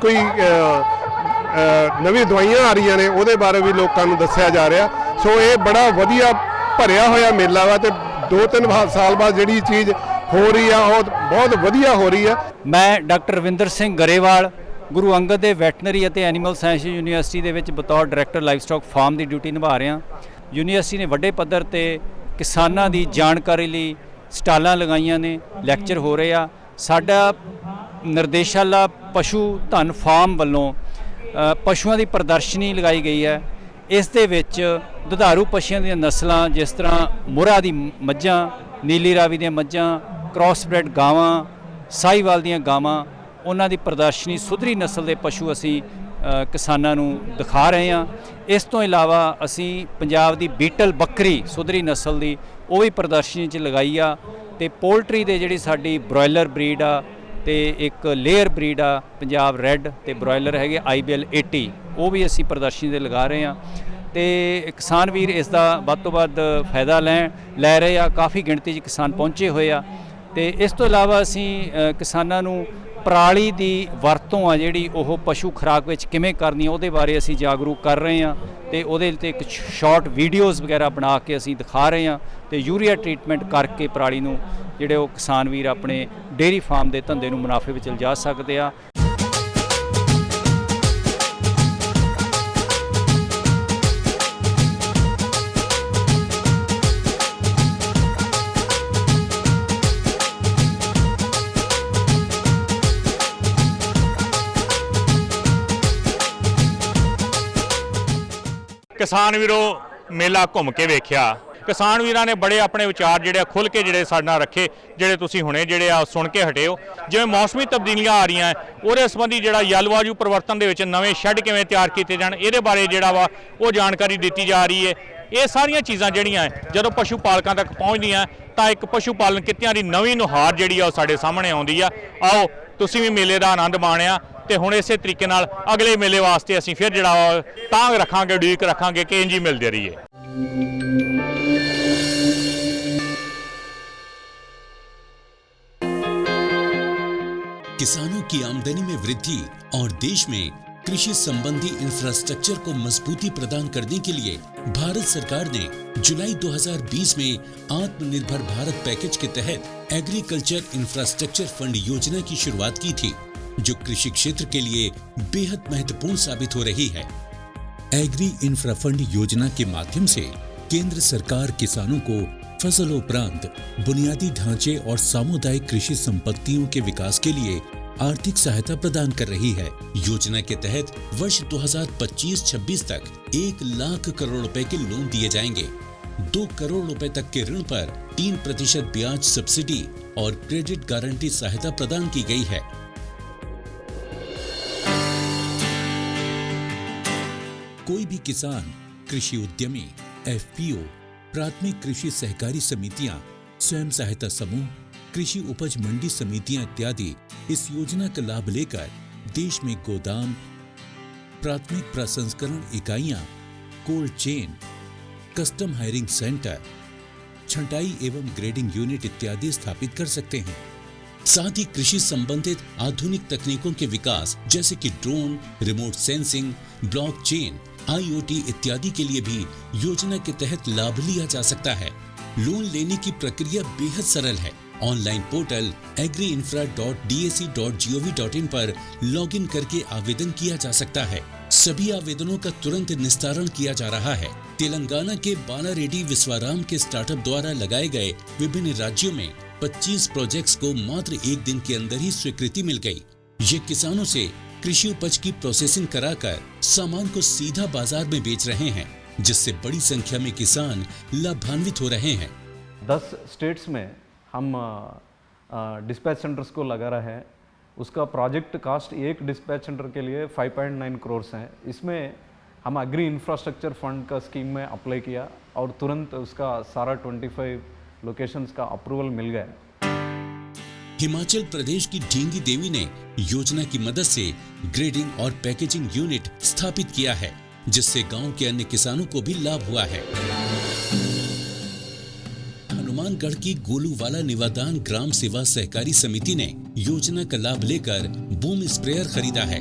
ਦਵਾਈਆਂ ਆ ਰਹੀਆਂ ਨੇ, ਉਹਦੇ ਬਾਰੇ ਵੀ ਲੋਕਾਂ ਨੂੰ ਦੱਸਿਆ ਜਾ ਰਿਹਾ। ਸੋ ਇਹ ਬੜਾ ਵਧੀਆ ਭਰਿਆ ਹੋਇਆ ਮੇਲਾ ਵਾ ਤੇ 2-3 ਸਾਲ ਬਾਅਦ ਜਿਹੜੀ ਚੀਜ਼ ਹੋ ਰਹੀ ਆ ਉਹ ਬਹੁਤ ਵਧੀਆ ਹੋ ਰਹੀ ਆ। ਮੈਂ ਡਾਕਟਰ ਰਵਿੰਦਰ ਸਿੰਘ ਗਰੇਵਾਲ ਗੁਰੂ ਅੰਗਦ ਦੇਵ ਵੈਟਨਰੀ ਅਤੇ ਐਨੀਮਲ ਸਾਇੰਸ ਯੂਨੀਵਰਸਿਟੀ ਦੇ ਵਿੱਚ ਬਤੌਰ ਡਾਇਰੈਕਟਰ ਲਾਈਵ ਸਟਾਕ ਫਾਰਮ ਦੀ ਡਿਊਟੀ ਨਿਭਾ ਰਿਹਾ। ਯੂਨੀਵਰਸਿਟੀ ਨੇ ਵੱਡੇ ਪੱਧਰ ਤੇ ਕਿਸਾਨਾਂ ਦੀ ਜਾਣਕਾਰੀ ਲਈ ਸਟਾਲਾਂ ਲਗਾਈਆਂ ਨੇ, ਲੈਕਚਰ ਹੋ ਰਹੇ ਆ। ਸਾਡਾ ਨਿਰਦੇਸ਼ਾਲਾ ਪਸ਼ੂ ਧਨ ਫਾਰਮ ਵੱਲੋਂ ਪਸ਼ੂਆਂ ਦੀ ਪ੍ਰਦਰਸ਼ਨੀ ਲਗਾਈ ਗਈ ਹੈ। ਇਸ ਦੇ ਵਿੱਚ ਦੁਧਾਰੂ ਪਸ਼ੂਆਂ ਦੀਆਂ ਨਸਲਾਂ, ਜਿਸ ਤਰ੍ਹਾਂ ਮੁਰਾ ਦੀ ਮੱਝਾਂ, ਨੀਲੀ ਰਾਵੀ ਦੀਆਂ ਮੱਝਾਂ, ਕ੍ਰਾਸਬ੍ਰੈਡ ਗਾਵਾਂ, ਸਾਹੀਵਾਲ ਦੀਆਂ ਗਾਵਾਂ, ਉਹਨਾਂ ਦੀ ਪ੍ਰਦਰਸ਼ਨੀ, ਸੁਧਰੀ ਨਸਲ ਦੇ ਪਸ਼ੂ ਅਸੀਂ ਕਿਸਾਨਾਂ ਨੂੰ ਦਿਖਾ ਰਹੇ ਹਾਂ। ਇਸ ਤੋਂ ਇਲਾਵਾ ਅਸੀਂ ਪੰਜਾਬ ਦੀ ਬੀਟਲ ਬੱਕਰੀ ਸੁਧਰੀ ਨਸਲ ਦੀ ਉਹ ਵੀ ਪ੍ਰਦਰਸ਼ਨੀ 'ਚ ਲਗਾਈ ਆ ਤੇ ਪੋਲਟਰੀ ਦੇ ਜਿਹੜੀ ਸਾਡੀ ਬ੍ਰੋਇਲਰ ਬਰੀਡ ਆ ਤੇ ਇੱਕ ਲੇਅਰ ਬਰੀਡ ਆ ਪੰਜਾਬ ਰੈੱਡ ਤੇ ਬ੍ਰੋਇਲਰ ਹੈਗੇ IBL 80, ਉਹ ਵੀ ਅਸੀਂ ਪ੍ਰਦਰਸ਼ਨੀ ਦੇ ਲਗਾ ਰਹੇ ਹਾਂ ਤੇ ਕਿਸਾਨ ਵੀਰ ਇਸ ਦਾ ਵੱਧ ਤੋਂ ਵੱਧ ਫਾਇਦਾ ਲੈ ਰਹੇ ਆ। ਕਾਫੀ ਗਿਣਤੀ 'ਚ ਕਿਸਾਨ ਪਹੁੰਚੇ ਹੋਏ ਆ ਤੇ ਇਸ ਤੋਂ ਇਲਾਵਾ ਅਸੀਂ ਕਿਸਾਨਾਂ ਨੂੰ ਪਰਾਲੀ ਦੀ ਵਰਤੋਂ ਆ ਜਿਹੜੀ ਉਹ ਪਸ਼ੂ ਖੁਰਾਕ ਵਿੱਚ ਕਿਵੇਂ ਕਰਨੀ, ਉਹਦੇ ਬਾਰੇ ਅਸੀਂ ਜਾਗਰੂਕ ਕਰ ਰਹੇ ਹਾਂ ਤੇ ਉਹਦੇ ਤੇ ਇੱਕ ਸ਼ਾਰਟ ਵੀਡੀਓਜ਼ ਵਗੈਰਾ ਬਣਾ ਕੇ ਅਸੀਂ ਦਿਖਾ ਰਹੇ ਹਾਂ ਤੇ ਯੂਰੀਆ ਟ੍ਰੀਟਮੈਂਟ ਕਰਕੇ ਪਰਾਲੀ ਨੂੰ ਜਿਹੜੇ ਉਹ ਕਿਸਾਨ ਵੀਰ ਆਪਣੇ ਡੇਅਰੀ ਫਾਰਮ ਦੇ ਧੰਦੇ ਨੂੰ ਮੁਨਾਫੇ ਵਿੱਚ ਲਿਜਾ ਸਕਦੇ ਆ। ਕਿਸਾਨ ਵੀਰੋ ਮੇਲਾ ਘੁੰਮ ਕੇ ਵੇਖਿਆ। ਕਿਸਾਨ ਵੀਰਾਂ ਨੇ ਬੜੇ ਆਪਣੇ ਵਿਚਾਰ ਜਿਹੜੇ ਖੁੱਲ੍ਹ ਕੇ ਜਿਹੜੇ ਸਾਡੇ ਨਾਲ ਰੱਖੇ, ਜਿਹੜੇ ਤੁਸੀਂ ਹੁਣੇ ਜਿਹੜੇ ਆ ਸੁਣ ਕੇ ਹਟੇ ਹੋ। ਜਿਵੇਂ ਮੌਸਮੀ ਤਬਦੀਲੀਆਂ ਆ ਰਹੀਆਂ ਉਹਦੇ ਸੰਬੰਧੀ ਜਿਹੜਾ ਜਲਵਾਯੂ ਪਰਿਵਰਤਨ ਦੇ ਵਿੱਚ ਨਵੇਂ ਸ਼ੈੱਡ ਕਿਵੇਂ ਤਿਆਰ ਕੀਤੇ ਜਾਣ, ਇਹਦੇ ਬਾਰੇ ਜਿਹੜਾ ਵਾ ਉਹ ਜਾਣਕਾਰੀ ਦਿੱਤੀ ਜਾ ਰਹੀ ਹੈ। ਇਹ ਸਾਰੀਆਂ ਚੀਜ਼ਾਂ ਜਿਹੜੀਆਂ ਜਦੋਂ ਪਸ਼ੂ ਪਾਲਕਾਂ ਤੱਕ ਪਹੁੰਚਦੀਆਂ ਤਾਂ ਇੱਕ ਪਸ਼ੂ ਪਾਲਣ ਕਿੱਤਿਆਂ ਦੀ ਨਵੀਂ ਨੁਹਾਰ ਜਿਹੜੀ ਆ ਉਹ ਸਾਡੇ ਸਾਹਮਣੇ ਆਉਂਦੀ ਆ। ਆਓ ਤੁਸੀਂ ਵੀ ਮੇਲੇ ਦਾ ਆਨੰਦ ਮਾਣਿਆ ਤੇ ਹੁਣ ਇਸੇ ਤਰੀਕੇ ਨਾਲ ਅਗਲੇ ਮੇਲੇ ਵਾਸਤੇ ਅਸੀਂ ਫਿਰ ਜਿਹੜਾ ਤਾਂਘ ਰੱਖਾਂਗੇ, ਉਡੀਕ ਰੱਖਾਂਗੇ ਕਿ ਇੰਝ ਹੀ ਮਿਲਦੇ ਰਹੀਏ। किसानों की आमदनी में वृद्धि और देश में कृषि संबंधी इंफ्रास्ट्रक्चर को मजबूती प्रदान करने के लिए भारत सरकार ने जुलाई 2020 में आत्मनिर्भर भारत पैकेज के तहत एग्रीकल्चर इंफ्रास्ट्रक्चर फंड योजना की शुरुआत की थी, जो कृषि क्षेत्र के लिए बेहद महत्वपूर्ण साबित हो रही है। एग्री इंफ्रा फंड योजना के माध्यम से केंद्र सरकार किसानों को फसल उपरांत बुनियादी ढांचे और सामुदायिक कृषि संपत्तियों के विकास के लिए आर्थिक सहायता प्रदान कर रही है। योजना के तहत वर्ष 2025-26 तक 1 लाख करोड़ रुपए के लोन दिए जाएंगे। 2 करोड़ रुपए तक के ऋण पर 3% ब्याज सब्सिडी और क्रेडिट गारंटी सहायता प्रदान की गई है। कोई भी किसान, कृषि उद्यमी, एफपीओ, प्राथमिक कृषि सहकारी समितियां, स्वयं सहायता समूह, कृषि उपज मंडी समितियां इत्यादि इस योजना का लाभ लेकर देश में गोदाम, प्राथमिक प्रसंस्करण इकाइयां, cold chain, custom hiring centre, छंटाई एवं ग्रेडिंग यूनिट इत्यादि स्थापित कर सकते हैं। साथ ही कृषि संबंधित आधुनिक तकनीकों के विकास जैसे कि drone, remote sensing, blockchain, IoT इत्यादि के लिए भी योजना के तहत लाभ लिया जा सकता है। लोन लेने की प्रक्रिया बेहद सरल है। ऑनलाइन पोर्टल agriinfra.dac.gov.in पर लॉगिन करके आवेदन किया जा सकता है। सभी आवेदनों का तुरंत निस्तारण किया जा रहा है। तेलंगाना के बालारेड्डी विश्वाराम के स्टार्टअप द्वारा लगाए गए विभिन्न राज्यों में 25 प्रोजेक्ट्स को मात्र 1 दिन के अंदर ही स्वीकृति मिल गई। ये किसानों से कृषि उपज की प्रोसेसिंग कराकर सामान को सीधा बाजार में बेच रहे हैं, जिससे बड़ी संख्या में किसान लाभान्वित हो रहे हैं। 10 स्टेट्स में हम डिस्पैच सेंटर्स को लगा रहे हैं। उसका प्रोजेक्ट कास्ट एक डिस्पैच सेंटर के लिए 5.9 करोड़ है। इसमें हम एग्री इंफ्रास्ट्रक्चर फंड का स्कीम में अप्लाई किया और तुरंत उसका सारा 25 लोकेशंस का अप्रूवल मिल गया। हिमाचल प्रदेश की ढींगी देवी ने योजना की मदद से ग्रेडिंग और पैकेजिंग यूनिट स्थापित किया है, जिससे गांव के अन्य किसानों को भी लाभ हुआ है। हनुमानगढ़ की गोलूवाला निवादान ग्राम सेवा सहकारी समिति ने योजना का लाभ लेकर बूम स्प्रेयर खरीदा है।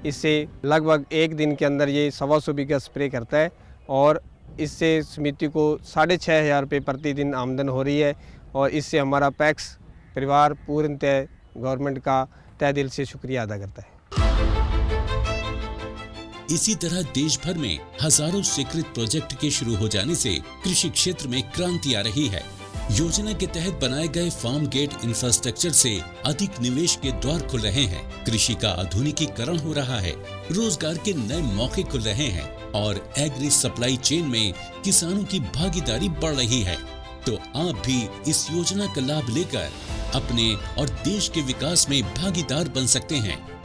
इससे लगभग 1 दिन के अंदर ये 125 बीघा स्प्रे करता है और इससे समिति को 6,500 रुपये प्रतिदिन आमदन हो रही है और इससे हमारा पैक्स परिवार पूर्णतः गवर्नमेंट का तहे दिल से शुक्रिया अदा करता है। इसी तरह देश भर में हजारों स्वीकृत प्रोजेक्ट के शुरू हो जाने से कृषि क्षेत्र में क्रांति आ रही है। योजना के तहत बनाए गए फार्म गेट इंफ्रास्ट्रक्चर से अधिक निवेश के द्वार खुल रहे हैं, कृषि का आधुनिकीकरण हो रहा है, रोजगार के नए मौके खुल रहे हैं और एग्री सप्लाई चेन में किसानों की भागीदारी बढ़ रही है। तो आप भी इस योजना का लाभ लेकर अपने और देश के विकास में भागीदार बन सकते हैं।